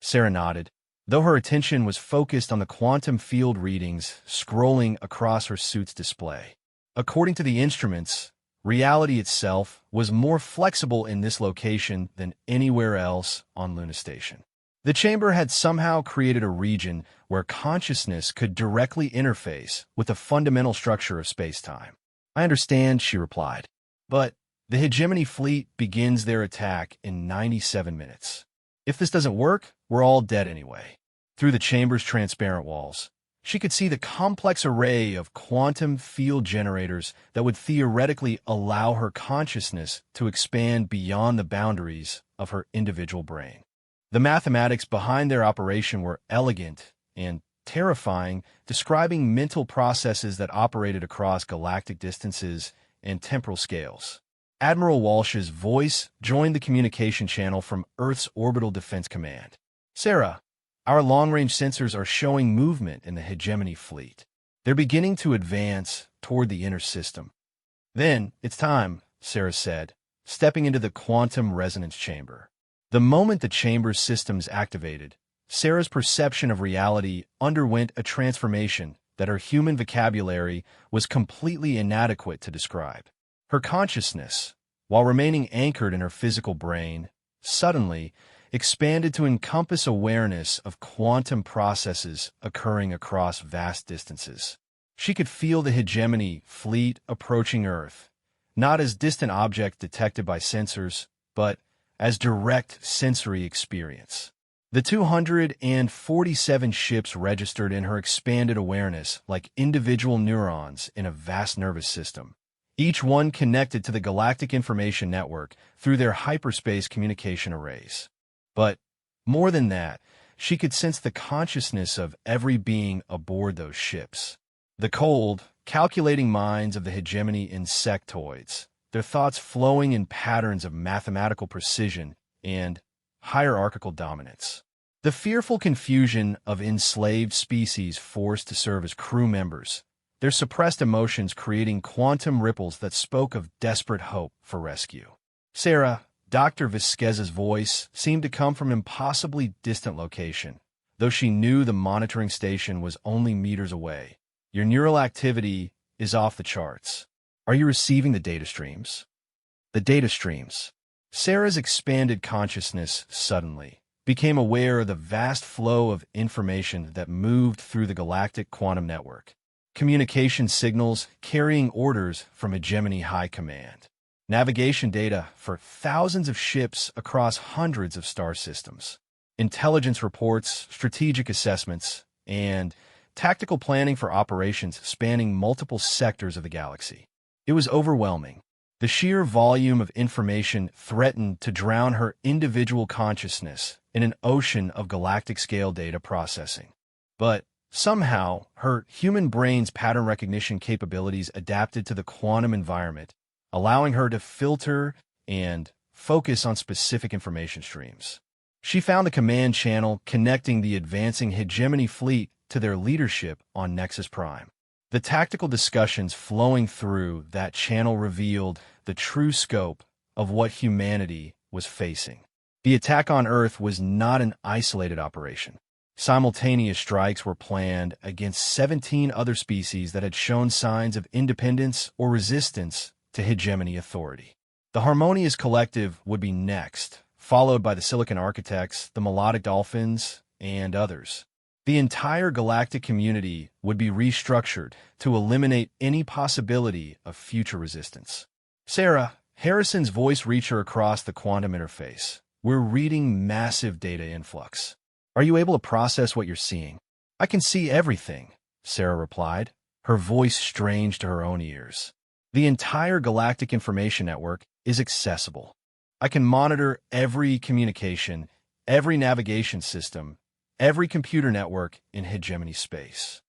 Sarah nodded, though her attention was focused on the quantum field readings scrolling across her suit's display. According to the instruments, reality itself was more flexible in this location than anywhere else on Luna Station. The chamber had somehow created a region where consciousness could directly interface with the fundamental structure of space-time. I understand, she replied, but the hegemony fleet begins their attack in 97 minutes. If this doesn't work, we're all dead anyway. Through the chamber's transparent walls, She could see the complex array of quantum field generators that would theoretically allow her consciousness to expand beyond the boundaries of her individual brain. The mathematics behind their operation were elegant and terrifying, describing mental processes that operated across galactic distances and temporal scales. Admiral Walsh's voice joined the communication channel from Earth's Orbital Defense Command. "Sarah, our long-range sensors are showing movement in the hegemony fleet. They're beginning to advance toward the inner system." "Then, it's time," Sarah said, stepping into the quantum resonance chamber. The moment the chamber's systems activated, Sarah's perception of reality underwent a transformation that her human vocabulary was completely inadequate to describe. Her consciousness, while remaining anchored in her physical brain, suddenly expanded to encompass awareness of quantum processes occurring across vast distances. She could feel the hegemony fleet approaching Earth, not as distant object detected by sensors, but as direct sensory experience. The 247 ships registered in her expanded awareness like individual neurons in a vast nervous system, each one connected to the Galactic Information Network through their hyperspace communication arrays. But more than that, she could sense the consciousness of every being aboard those ships. The cold, calculating minds of the hegemony insectoids, their thoughts flowing in patterns of mathematical precision and hierarchical dominance. The fearful confusion of enslaved species forced to serve as crew members, their suppressed emotions creating quantum ripples that spoke of desperate hope for rescue. "Sarah," Dr. Vasquez's voice seemed to come from an impossibly distant location, though she knew the monitoring station was only meters away. "Your neural activity is off the charts. Are you receiving the data streams?" The data streams. Sarah's expanded consciousness suddenly became aware of the vast flow of information that moved through the galactic quantum network. Communication signals carrying orders from Hegemony High Command. Navigation data for thousands of ships across hundreds of star systems. Intelligence reports, strategic assessments, and tactical planning for operations spanning multiple sectors of the galaxy. It was overwhelming. The sheer volume of information threatened to drown her individual consciousness in an ocean of galactic-scale data processing. But somehow, her human brain's pattern recognition capabilities adapted to the quantum environment, allowing her to filter and focus on specific information streams. She found the command channel connecting the advancing hegemony fleet to their leadership on Nexus Prime. The tactical discussions flowing through that channel revealed the true scope of what humanity was facing. The attack on Earth was not an isolated operation. Simultaneous strikes were planned against 17 other species that had shown signs of independence or resistance to hegemony authority. The Harmonious Collective would be next, followed by the Silicon Architects, the Melodic Dolphins, and others. The entire galactic community would be restructured to eliminate any possibility of future resistance. "Sarah," Harrison's voice reached her across the quantum interface. "We're reading massive data influx. Are you able to process what you're seeing?" "I can see everything," Sarah replied, her voice strange to her own ears. "The entire Galactic Information Network is accessible. I can monitor every communication, every navigation system, every computer network in hegemony space."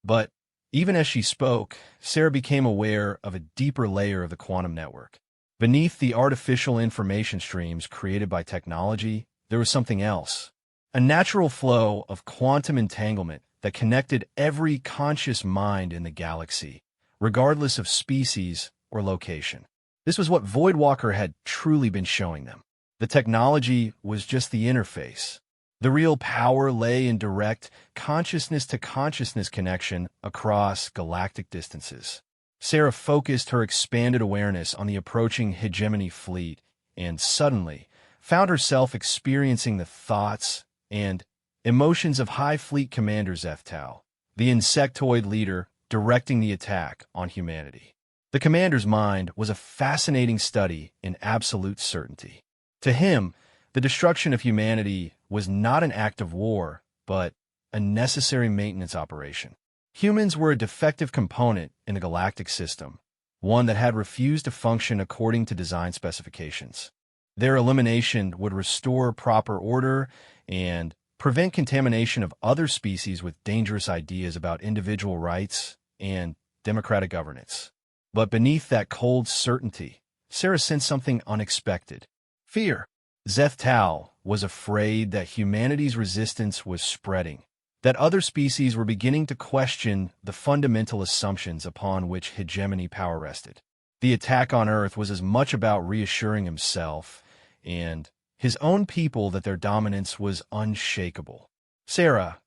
But even as she spoke, Sarah became aware of a deeper layer of the quantum network. Beneath the artificial information streams created by technology, there was something else. A natural flow of quantum entanglement that connected every conscious mind in the galaxy, regardless of species or location. This was what Voidwalker had truly been showing them. The technology was just the interface. The real power lay in direct consciousness-to-consciousness connection across galactic distances. Sarah focused her expanded awareness on the approaching hegemony fleet and suddenly found herself experiencing the thoughts and emotions of High Fleet Commander Zeftau, the insectoid leader directing the attack on humanity. The commander's mind was a fascinating study in absolute certainty. To him, the destruction of humanity was not an act of war, but a necessary maintenance operation. Humans were a defective component in the galactic system, one that had refused to function according to design specifications. Their elimination would restore proper order and prevent contamination of other species with dangerous ideas about individual rights and democratic governance. But beneath that cold certainty, Sarah sensed something unexpected. Fear. Zeth was afraid that humanity's resistance was spreading, that other species were beginning to question the fundamental assumptions upon which hegemony power rested. The attack on Earth was as much about reassuring himself and his own people that their dominance was unshakable. Sarah,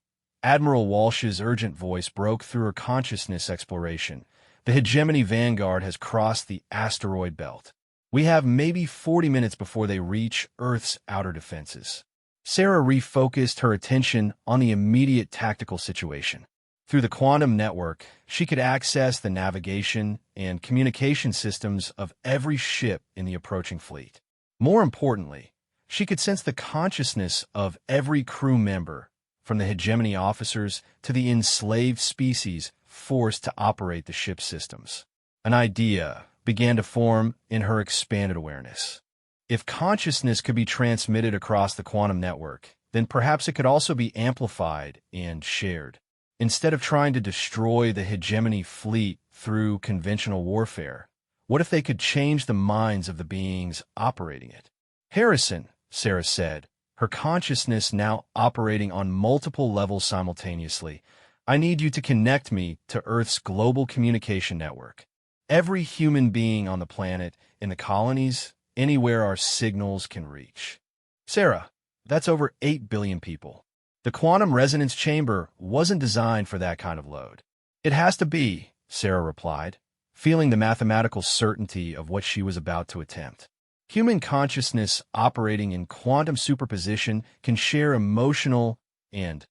Admiral Walsh's urgent voice broke through her consciousness exploration. The hegemony vanguard has crossed the asteroid belt. We have maybe 40 minutes before they reach Earth's outer defenses. Sarah refocused her attention on the immediate tactical situation. Through the quantum network, she could access the navigation and communication systems of every ship in the approaching fleet. More importantly, she could sense the consciousness of every crew member, from the hegemony officers to the enslaved species forced to operate the ship's systems. An idea began to form in her expanded awareness. If consciousness could be transmitted across the quantum network, then perhaps it could also be amplified and shared. Instead of trying to destroy the hegemony fleet through conventional warfare, what if they could change the minds of the beings operating it? Harrison, Sarah said, her consciousness now operating on multiple levels simultaneously, I need you to connect me to Earth's global communication network. Every human being on the planet, in the colonies, anywhere our signals can reach. Sarah, that's over 8 billion people. The quantum resonance chamber wasn't designed for that kind of load. It has to be, Sarah replied, feeling the mathematical certainty of what she was about to attempt. Human consciousness operating in quantum superposition can share emotional and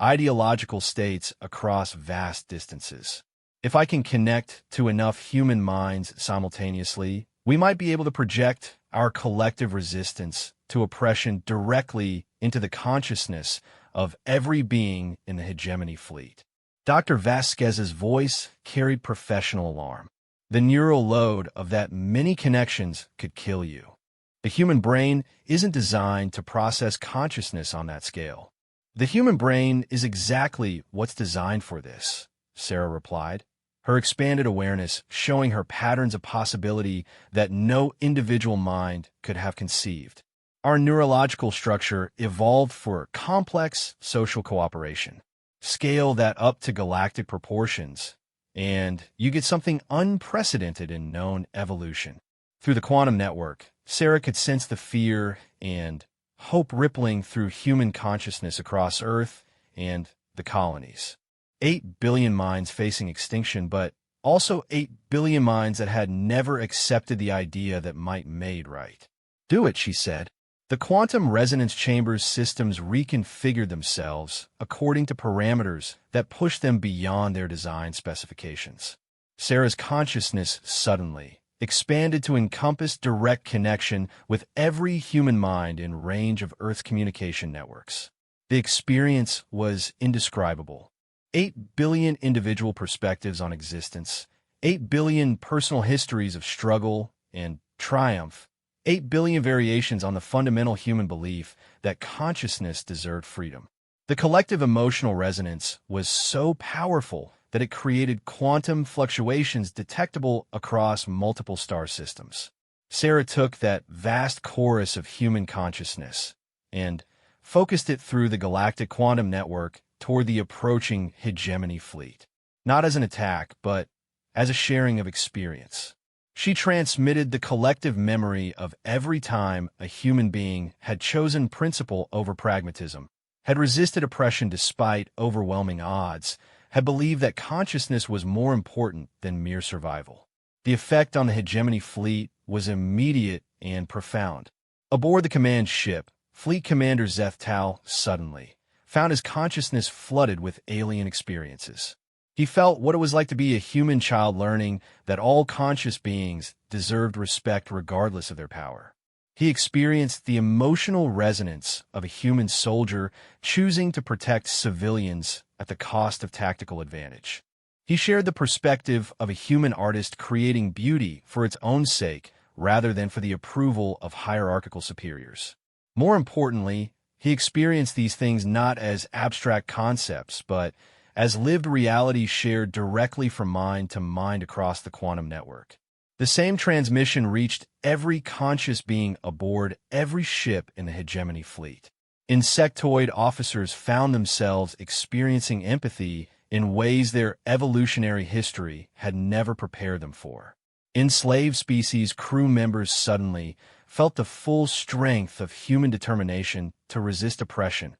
ideological states across vast distances. If I can connect to enough human minds simultaneously, we might be able to project our collective resistance to oppression directly into the consciousness of every being in the hegemony fleet. Dr. Vasquez's voice carried professional alarm. The neural load of that many connections could kill you. The human brain isn't designed to process consciousness on that scale. The human brain is exactly what's designed for this, Sarah replied, her expanded awareness showing her patterns of possibility that no individual mind could have conceived. Our neurological structure evolved for complex social cooperation. Scale that up to galactic proportions, and you get something unprecedented in known evolution. Through the quantum network, Sarah could sense the fear and hope rippling through human consciousness across Earth and the colonies. 8 billion minds facing extinction, but also 8 billion minds that had never accepted the idea that might made right. Do it, she said. The quantum resonance chamber's systems reconfigured themselves according to parameters that pushed them beyond their design specifications. Sarah's consciousness suddenly expanded to encompass direct connection with every human mind in range of Earth's communication networks. The experience was indescribable. 8 billion individual perspectives on existence, 8 billion personal histories of struggle and triumph, 8 billion variations on the fundamental human belief that consciousness deserved freedom. The collective emotional resonance was so powerful that it created quantum fluctuations detectable across multiple star systems. Sarah took that vast chorus of human consciousness and focused it through the galactic quantum network toward the approaching hegemony fleet, not as an attack, but as a sharing of experience. She transmitted the collective memory of every time a human being had chosen principle over pragmatism, had resisted oppression despite overwhelming odds, had believed that consciousness was more important than mere survival. The effect on the hegemony fleet was immediate and profound. Aboard the command ship, Fleet Commander Zeth suddenly found his consciousness flooded with alien experiences. He felt what it was like to be a human child learning that all conscious beings deserved respect regardless of their power. He experienced the emotional resonance of a human soldier choosing to protect civilians at the cost of tactical advantage. He shared the perspective of a human artist creating beauty for its own sake rather than for the approval of hierarchical superiors. More importantly, he experienced these things not as abstract concepts, but as lived reality shared directly from mind to mind across the quantum network. The same transmission reached every conscious being aboard every ship in the hegemony fleet. Insectoid officers found themselves experiencing empathy in ways their evolutionary history had never prepared them for. Enslaved species crew members suddenly felt the full strength of human determination to resist oppression,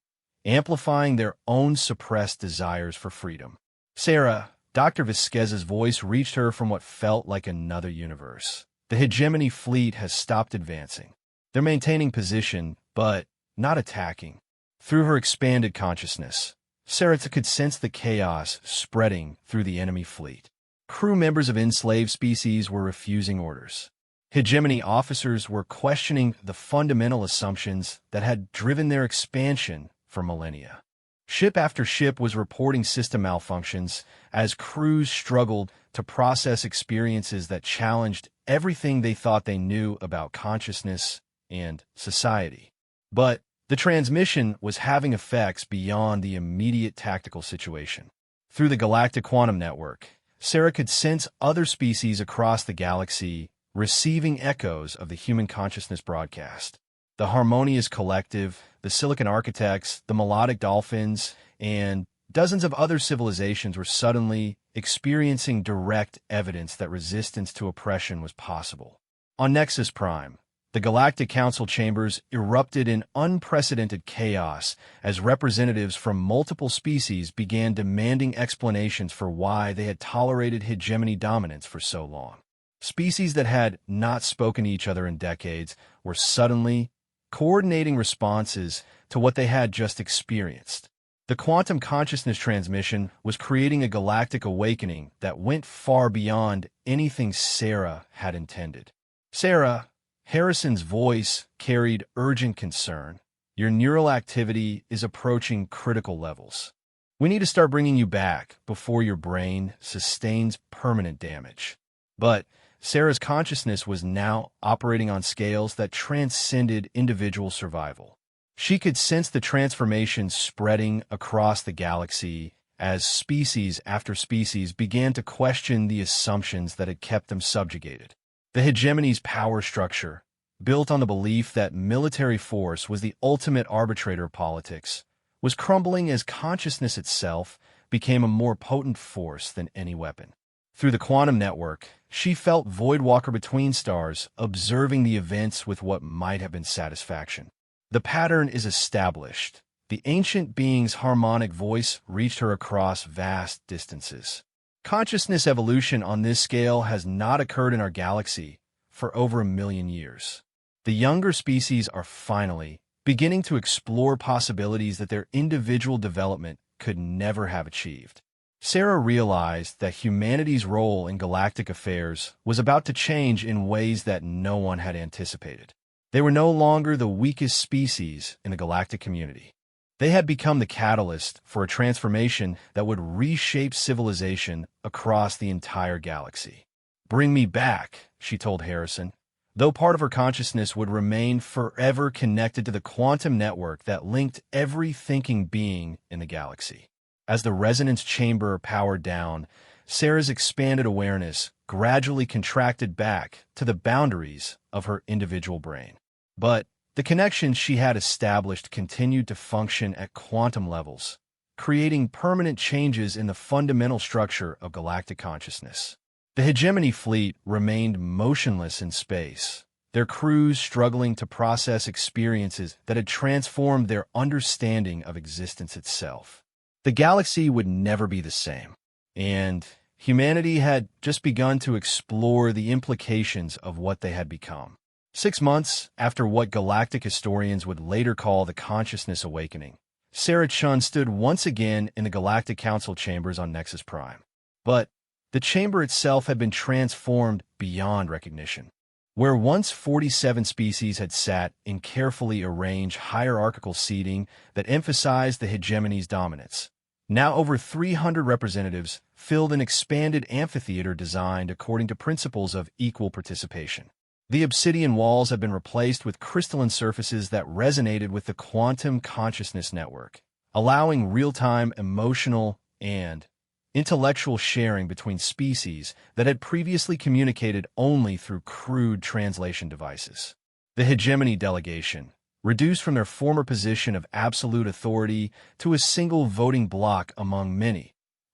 amplifying their own suppressed desires for freedom. Sarah, Dr. Vasquez's voice reached her from what felt like another universe. The hegemony fleet has stopped advancing. They're maintaining position, but not attacking. Through her expanded consciousness, Sarah could sense the chaos spreading through the enemy fleet. Crew members of enslaved species were refusing orders. Hegemony officers were questioning the fundamental assumptions that had driven their expansion for millennia. Ship after ship was reporting system malfunctions as crews struggled to process experiences that challenged everything they thought they knew about consciousness and society. But the transmission was having effects beyond the immediate tactical situation. Through the galactic quantum network, Sarah could sense other species across the galaxy receiving echoes of the human consciousness broadcast. The Harmonious Collective, the Silicon Architects, the Melodic Dolphins, and dozens of other civilizations were suddenly experiencing direct evidence that resistance to oppression was possible. On Nexus Prime, the Galactic Council chambers erupted in unprecedented chaos as representatives from multiple species began demanding explanations for why they had tolerated hegemony dominance for so long. Species that had not spoken to each other in decades were suddenly coordinating responses to what they had just experienced. The quantum consciousness transmission was creating a galactic awakening that went far beyond anything Sarah had intended. Sarah, Harrison's voice carried urgent concern. Your neural activity is approaching critical levels. We need to start bringing you back before your brain sustains permanent damage. But Sarah's consciousness was now operating on scales that transcended individual survival. She could sense the transformation spreading across the galaxy as species after species began to question the assumptions that had kept them subjugated. The hegemony's power structure, built on the belief that military force was the ultimate arbitrator of politics, was crumbling as consciousness itself became a more potent force than any weapon. Through the quantum network, she felt Voidwalker between stars, observing the events with what might have been satisfaction. The pattern is established. The ancient being's harmonic voice reached her across vast distances. Consciousness evolution on this scale has not occurred in our galaxy for over 1 million years. The younger species are finally beginning to explore possibilities that their individual development could never have achieved. Sarah realized that humanity's role in galactic affairs was about to change in ways that no one had anticipated. They were no longer the weakest species in the galactic community. They had become the catalyst for a transformation that would reshape civilization across the entire galaxy. "Bring me back," she told Harrison, though part of her consciousness would remain forever connected to the quantum network that linked every thinking being in the galaxy. As the resonance chamber powered down, Sarah's expanded awareness gradually contracted back to the boundaries of her individual brain. But the connections she had established continued to function at quantum levels, creating permanent changes in the fundamental structure of galactic consciousness. The hegemony fleet remained motionless in space, their crews struggling to process experiences that had transformed their understanding of existence itself. The galaxy would never be the same, and humanity had just begun to explore the implications of what they had become. 6 months after what galactic historians would later call the Consciousness Awakening, Sarah Chun stood once again in the Galactic Council chambers on Nexus Prime. But the chamber itself had been transformed beyond recognition. Where once 47 species had sat in carefully arranged hierarchical seating that emphasized the hegemony's dominance, now over 300 representatives filled an expanded amphitheater designed according to principles of equal participation. The obsidian walls have been replaced with crystalline surfaces that resonated with the quantum consciousness network, allowing real-time emotional and intellectual sharing between species that had previously communicated only through crude translation devices. The hegemony delegation, reduced from their former position of absolute authority to a single voting bloc among many,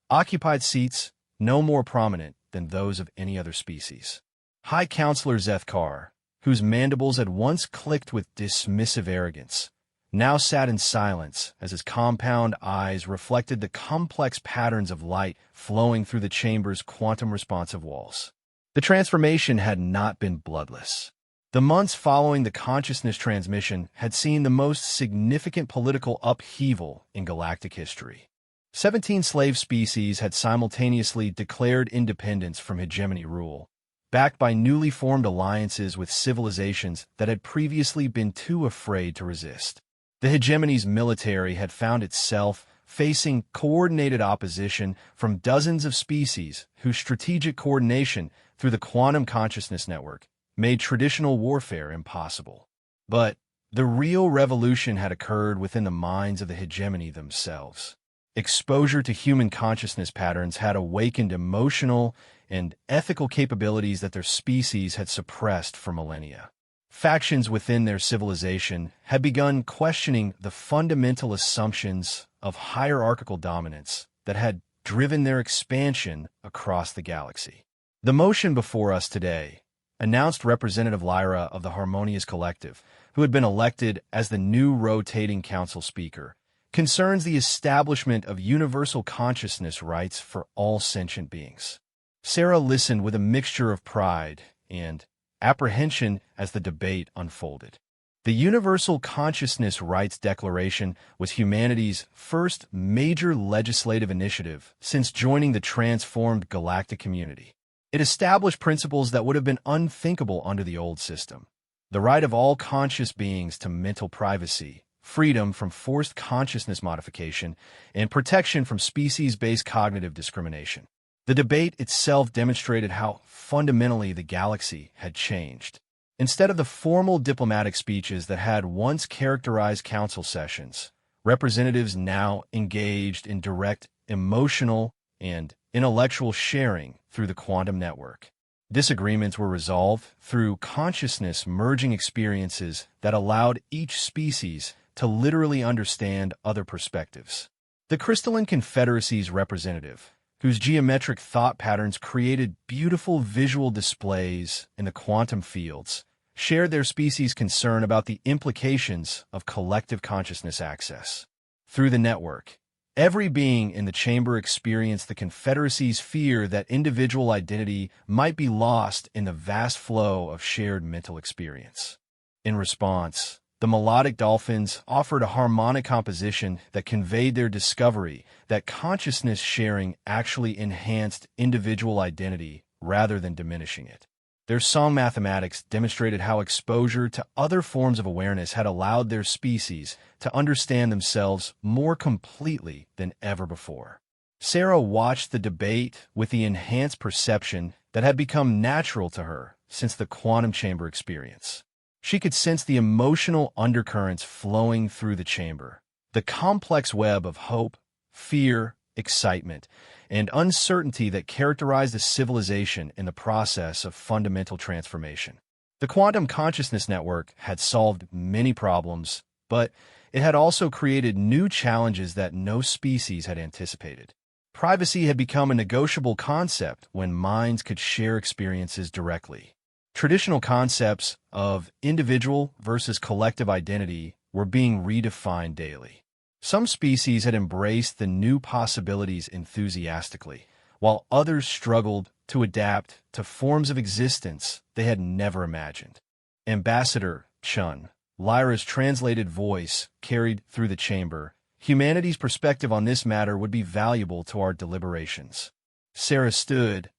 occupied seats no more prominent than those of any other species. High Counselor Zethkar, whose mandibles had once clicked with dismissive arrogance, now sat in silence as his compound eyes reflected the complex patterns of light flowing through the chamber's quantum-responsive walls. The transformation had not been bloodless. The months following the consciousness transmission had seen the most significant political upheaval in galactic history. 17 slave species had simultaneously declared independence from hegemony rule, backed by newly formed alliances with civilizations that had previously been too afraid to resist. The hegemony's military had found itself facing coordinated opposition from dozens of species whose strategic coordination through the quantum consciousness network made traditional warfare impossible. But the real revolution had occurred within the minds of the hegemony themselves. Exposure to human consciousness patterns had awakened emotional and ethical capabilities that their species had suppressed for millennia. Factions within their civilization had begun questioning the fundamental assumptions of hierarchical dominance that had driven their expansion across the galaxy. The motion before us today, announced Representative Lyra of the Harmonious Collective, who had been elected as the new rotating council speaker, concerns the establishment of universal consciousness rights for all sentient beings. Sarah listened with a mixture of pride and apprehension as the debate unfolded. The Universal Consciousness Rights Declaration was humanity's first major legislative initiative since joining the transformed galactic community. It established principles that would have been unthinkable under the old system: the right of all conscious beings to mental privacy, freedom from forced consciousness modification, and protection from species-based cognitive discrimination. The debate itself demonstrated how fundamentally the galaxy had changed. Instead of the formal diplomatic speeches that had once characterized council sessions, representatives now engaged in direct emotional and intellectual sharing through the quantum network. Disagreements were resolved through consciousness merging experiences that allowed each species to literally understand other perspectives. The Crystalline Confederacy's representative, whose geometric thought patterns created beautiful visual displays in the quantum fields, shared their species' concern about the implications of collective consciousness access. Through the network, every being in the chamber experienced the Confederacy's fear that individual identity might be lost in the vast flow of shared mental experience. In response, the melodic dolphins offered a harmonic composition that conveyed their discovery that consciousness sharing actually enhanced individual identity rather than diminishing it. Their song mathematics demonstrated how exposure to other forms of awareness had allowed their species to understand themselves more completely than ever before. Sarah watched the debate with the enhanced perception that had become natural to her since the quantum chamber experience. She could sense the emotional undercurrents flowing through the chamber, the complex web of hope, fear, excitement, and uncertainty that characterized a civilization in the process of fundamental transformation. The quantum consciousness network had solved many problems, but it had also created new challenges that no species had anticipated. Privacy had become a negotiable concept when minds could share experiences directly. Traditional concepts of individual versus collective identity were being redefined daily. Some species had embraced the new possibilities enthusiastically, while others struggled to adapt to forms of existence they had never imagined. Ambassador Chun, Lyra's translated voice carried through the chamber. Humanity's perspective on this matter would be valuable to our deliberations. Sarah stood,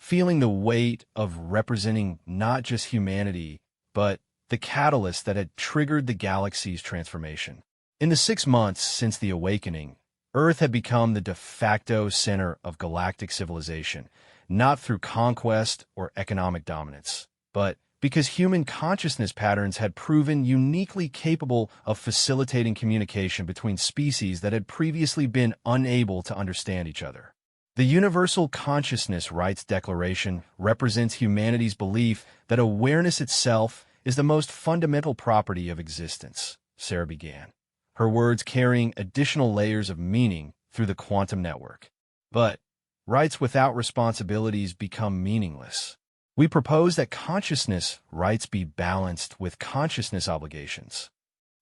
feeling the weight of representing not just humanity, but the catalyst that had triggered the galaxy's transformation. In the 6 months since the awakening, Earth had become the de facto center of galactic civilization, not through conquest or economic dominance, but because human consciousness patterns had proven uniquely capable of facilitating communication between species that had previously been unable to understand each other. The Universal Consciousness Rights Declaration represents humanity's belief that awareness itself is the most fundamental property of existence, Sarah began, her words carrying additional layers of meaning through the quantum network. But rights without responsibilities become meaningless. We propose that consciousness rights be balanced with consciousness obligations.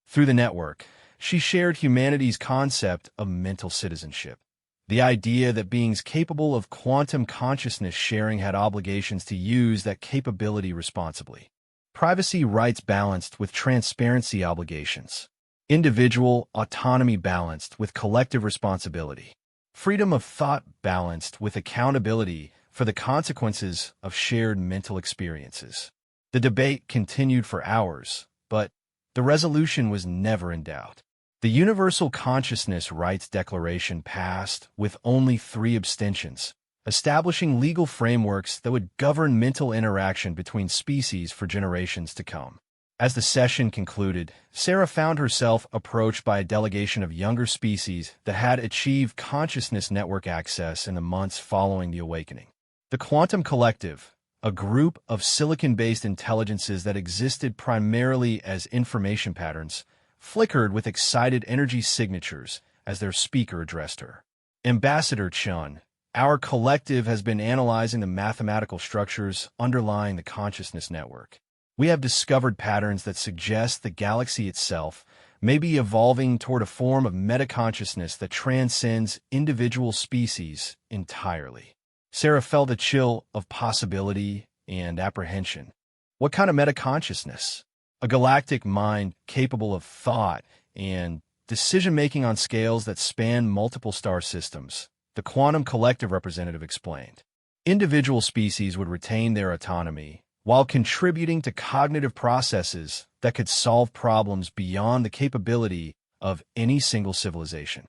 Through the network, she shared humanity's concept of mental citizenship, the idea that beings capable of quantum consciousness sharing had obligations to use that capability responsibly. Privacy rights balanced with transparency obligations. Individual autonomy balanced with collective responsibility. Freedom of thought balanced with accountability for the consequences of shared mental experiences. The debate continued for hours, but the resolution was never in doubt. The Universal Consciousness Rights Declaration passed with only 3 abstentions, establishing legal frameworks that would govern mental interaction between species for generations to come. As the session concluded, Sarah found herself approached by a delegation of younger species that had achieved consciousness network access in the months following the awakening. The Quantum Collective, a group of silicon-based intelligences that existed primarily as information patterns, flickered with excited energy signatures as their speaker addressed her. Ambassador Chun, our collective has been analyzing the mathematical structures underlying the consciousness network. We have discovered patterns that suggest the galaxy itself may be evolving toward a form of metaconsciousness that transcends individual species entirely. Sarah felt a chill of possibility and apprehension. What kind of metaconsciousness? A galactic mind capable of thought and decision-making on scales that span multiple star systems, the Quantum Collective representative explained. Individual species would retain their autonomy while contributing to cognitive processes that could solve problems beyond the capability of any single civilization.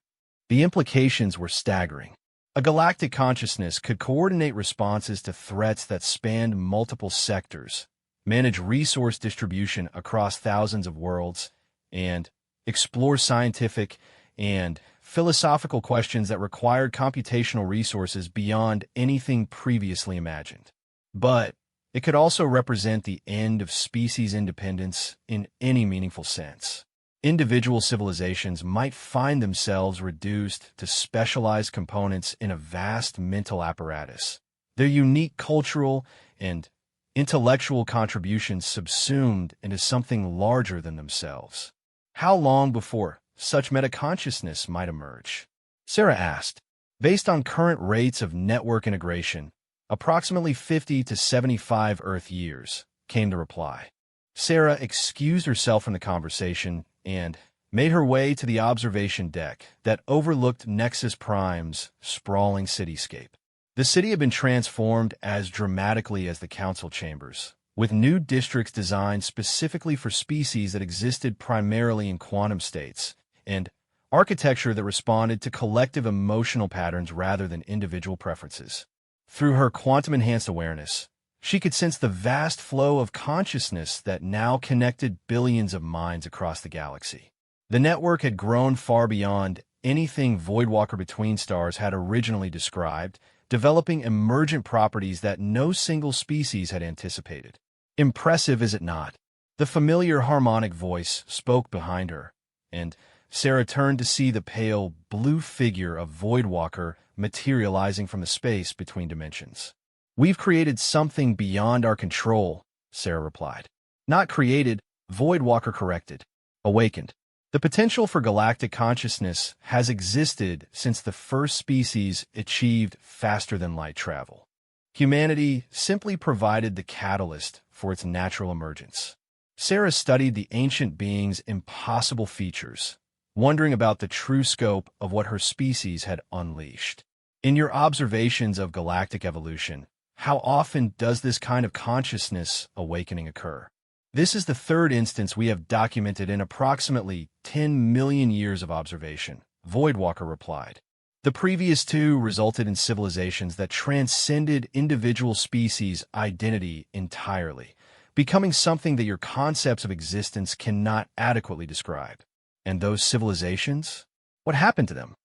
The implications were staggering. A galactic consciousness could coordinate responses to threats that spanned multiple sectors, manage resource distribution across thousands of worlds, and explore scientific and philosophical questions that required computational resources beyond anything previously imagined. But it could also represent the end of species independence in any meaningful sense. Individual civilizations might find themselves reduced to specialized components in a vast mental apparatus, their unique cultural and intellectual contributions subsumed into something larger than themselves. How long before such metaconsciousness might emerge? Sarah asked. Based on current rates of network integration, approximately 50 to 75 Earth years, came the reply. Sarah excused herself from the conversation and made her way to the observation deck that overlooked Nexus Prime's sprawling cityscape. The city had been transformed as dramatically as the council chambers, with new districts designed specifically for species that existed primarily in quantum states, and architecture that responded to collective emotional patterns rather than individual preferences. Through her quantum-enhanced awareness, she could sense the vast flow of consciousness that now connected billions of minds across the galaxy. The network had grown far beyond anything Voidwalker Between Stars had originally described, developing emergent properties that no single species had anticipated. Impressive, is it not? The familiar harmonic voice spoke behind her, and Sarah turned to see the pale, blue figure of Voidwalker materializing from the space between dimensions. We've created something beyond our control, Sarah replied. Not created, Voidwalker corrected. Awakened. The potential for galactic consciousness has existed since the first species achieved faster-than-light travel. Humanity simply provided the catalyst for its natural emergence. Sarah studied the ancient being's impossible features, wondering about the true scope of what her species had unleashed. In your observations of galactic evolution, how often does this kind of consciousness awakening occur? This is the third instance we have documented in approximately 10 million years of observation, Voidwalker replied. The previous two resulted in civilizations that transcended individual species' identity entirely, becoming something that your concepts of existence cannot adequately describe. And those civilizations? What happened to them?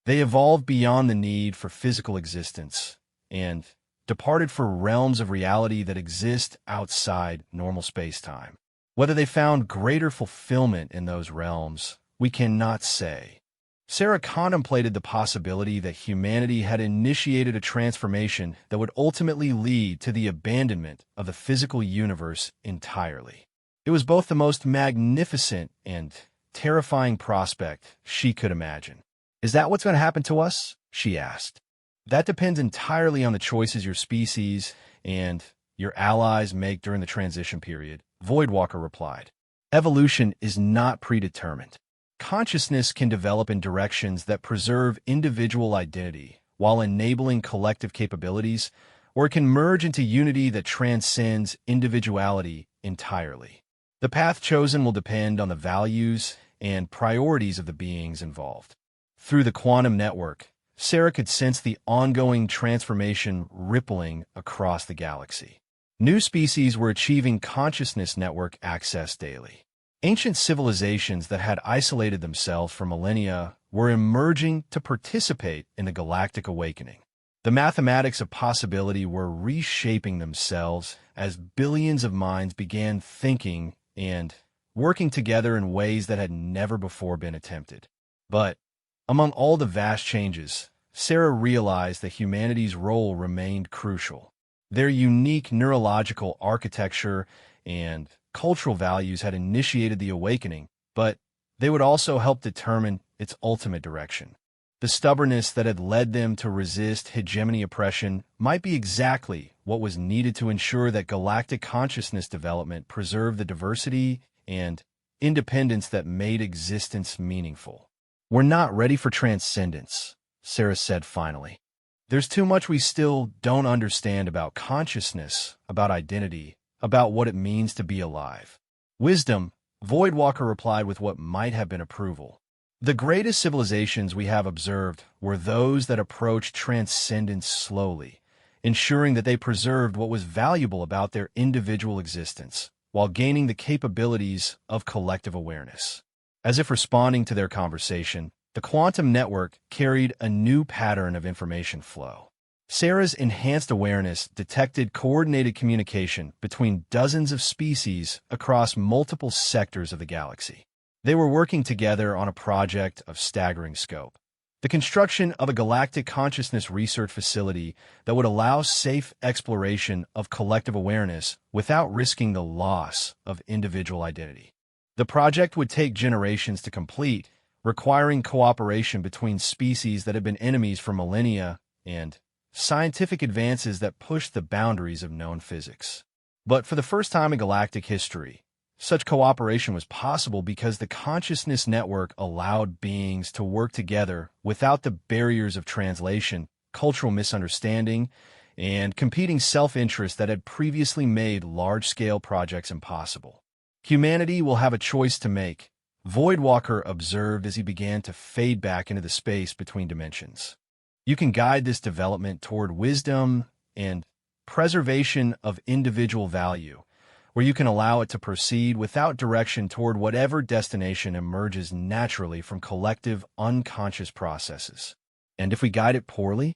They evolved beyond the need for physical existence and departed for realms of reality that exist outside normal space-time. Whether they found greater fulfillment in those realms, we cannot say. Sarah contemplated the possibility that humanity had initiated a transformation that would ultimately lead to the abandonment of the physical universe entirely. It was both the most magnificent and terrifying prospect she could imagine. "Is that what's going to happen to us?" she asked. "That depends entirely on the choices your species and your allies make during the transition period," Voidwalker replied. "Evolution is not predetermined. Consciousness can develop in directions that preserve individual identity while enabling collective capabilities, or it can merge into unity that transcends individuality entirely. The path chosen will depend on the values and priorities of the beings involved." Through the quantum network, Sarah could sense the ongoing transformation rippling across the galaxy. New species were achieving consciousness network access daily. Ancient civilizations that had isolated themselves for millennia were emerging to participate in the galactic awakening. The mathematics of possibility were reshaping themselves as billions of minds began thinking and working together in ways that had never before been attempted. But among all the vast changes, Sarah realized that humanity's role remained crucial. Their unique neurological architecture and cultural values had initiated the awakening, but they would also help determine its ultimate direction. The stubbornness that had led them to resist hegemony oppression might be exactly what was needed to ensure that galactic consciousness development preserved the diversity and independence that made existence meaningful. "We're not ready for transcendence," Sarah said finally. "There's too much we still don't understand about consciousness, about identity, about what it means to be alive." "Wisdom," Voidwalker replied with what might have been approval. "The greatest civilizations we have observed were those that approached transcendence slowly, ensuring that they preserved what was valuable about their individual existence, while gaining the capabilities of collective awareness." As if responding to their conversation, the quantum network carried a new pattern of information flow. Sarah's enhanced awareness detected coordinated communication between dozens of species across multiple sectors of the galaxy. They were working together on a project of staggering scope: the construction of a galactic consciousness research facility that would allow safe exploration of collective awareness without risking the loss of individual identity. The project would take generations to complete, requiring cooperation between species that had been enemies for millennia and scientific advances that pushed the boundaries of known physics. But for the first time in galactic history, such cooperation was possible because the consciousness network allowed beings to work together without the barriers of translation, cultural misunderstanding, and competing self-interest that had previously made large-scale projects impossible. "Humanity will have a choice to make," Voidwalker observed as he began to fade back into the space between dimensions. "You can guide this development toward wisdom and preservation of individual value, where you can allow it to proceed without direction toward whatever destination emerges naturally from collective unconscious processes. And if we guide it poorly,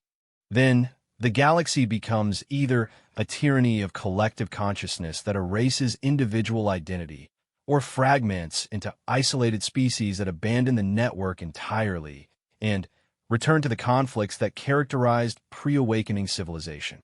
then the galaxy becomes either a tyranny of collective consciousness that erases individual identity, or fragments into isolated species that abandon the network entirely and return to the conflicts that characterized pre-awakening civilization."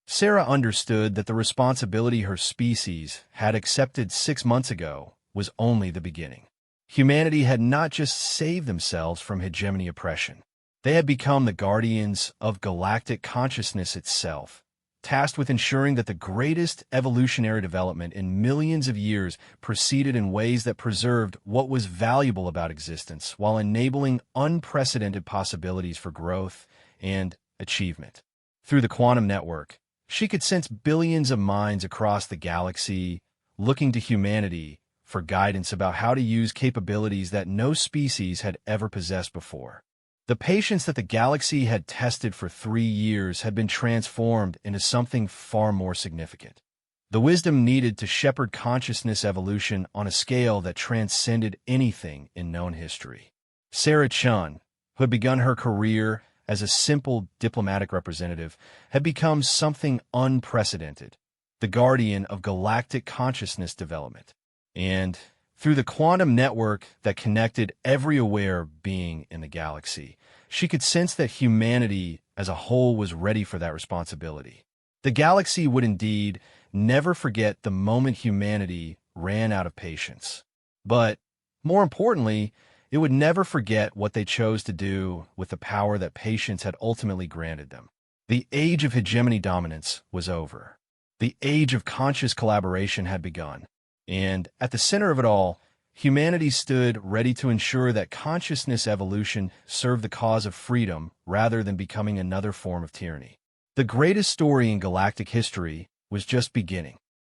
Sarah understood that the responsibility her species had accepted 6 months ago was only the beginning. Humanity had not just saved themselves from hegemony oppression. They had become the guardians of galactic consciousness itself, tasked with ensuring that the greatest evolutionary development in millions of years proceeded in ways that preserved what was valuable about existence while enabling unprecedented possibilities for growth and achievement. Through the quantum network, She could sense billions of minds across the galaxy looking to humanity for guidance about how to use capabilities that no species had ever possessed before. The patience that the galaxy had tested for 3 years had been transformed into something far more significant. The wisdom needed to shepherd consciousness evolution on a scale that transcended anything in known history. Sarah Chun, who had begun her career as a simple diplomatic representative, had become something unprecedented, the guardian of galactic consciousness development. And through the quantum network that connected every aware being in the galaxy, she could sense that humanity as a whole was ready for that responsibility. The galaxy would indeed never forget the moment humanity ran out of patience. But, more importantly, it would never forget what they chose to do with the power that patience had ultimately granted them. The age of hegemony dominance was over. The age of conscious collaboration had begun. And at the center of it all, humanity stood ready to ensure that consciousness evolution served the cause of freedom rather than becoming another form of tyranny. The greatest story in galactic history was just beginning.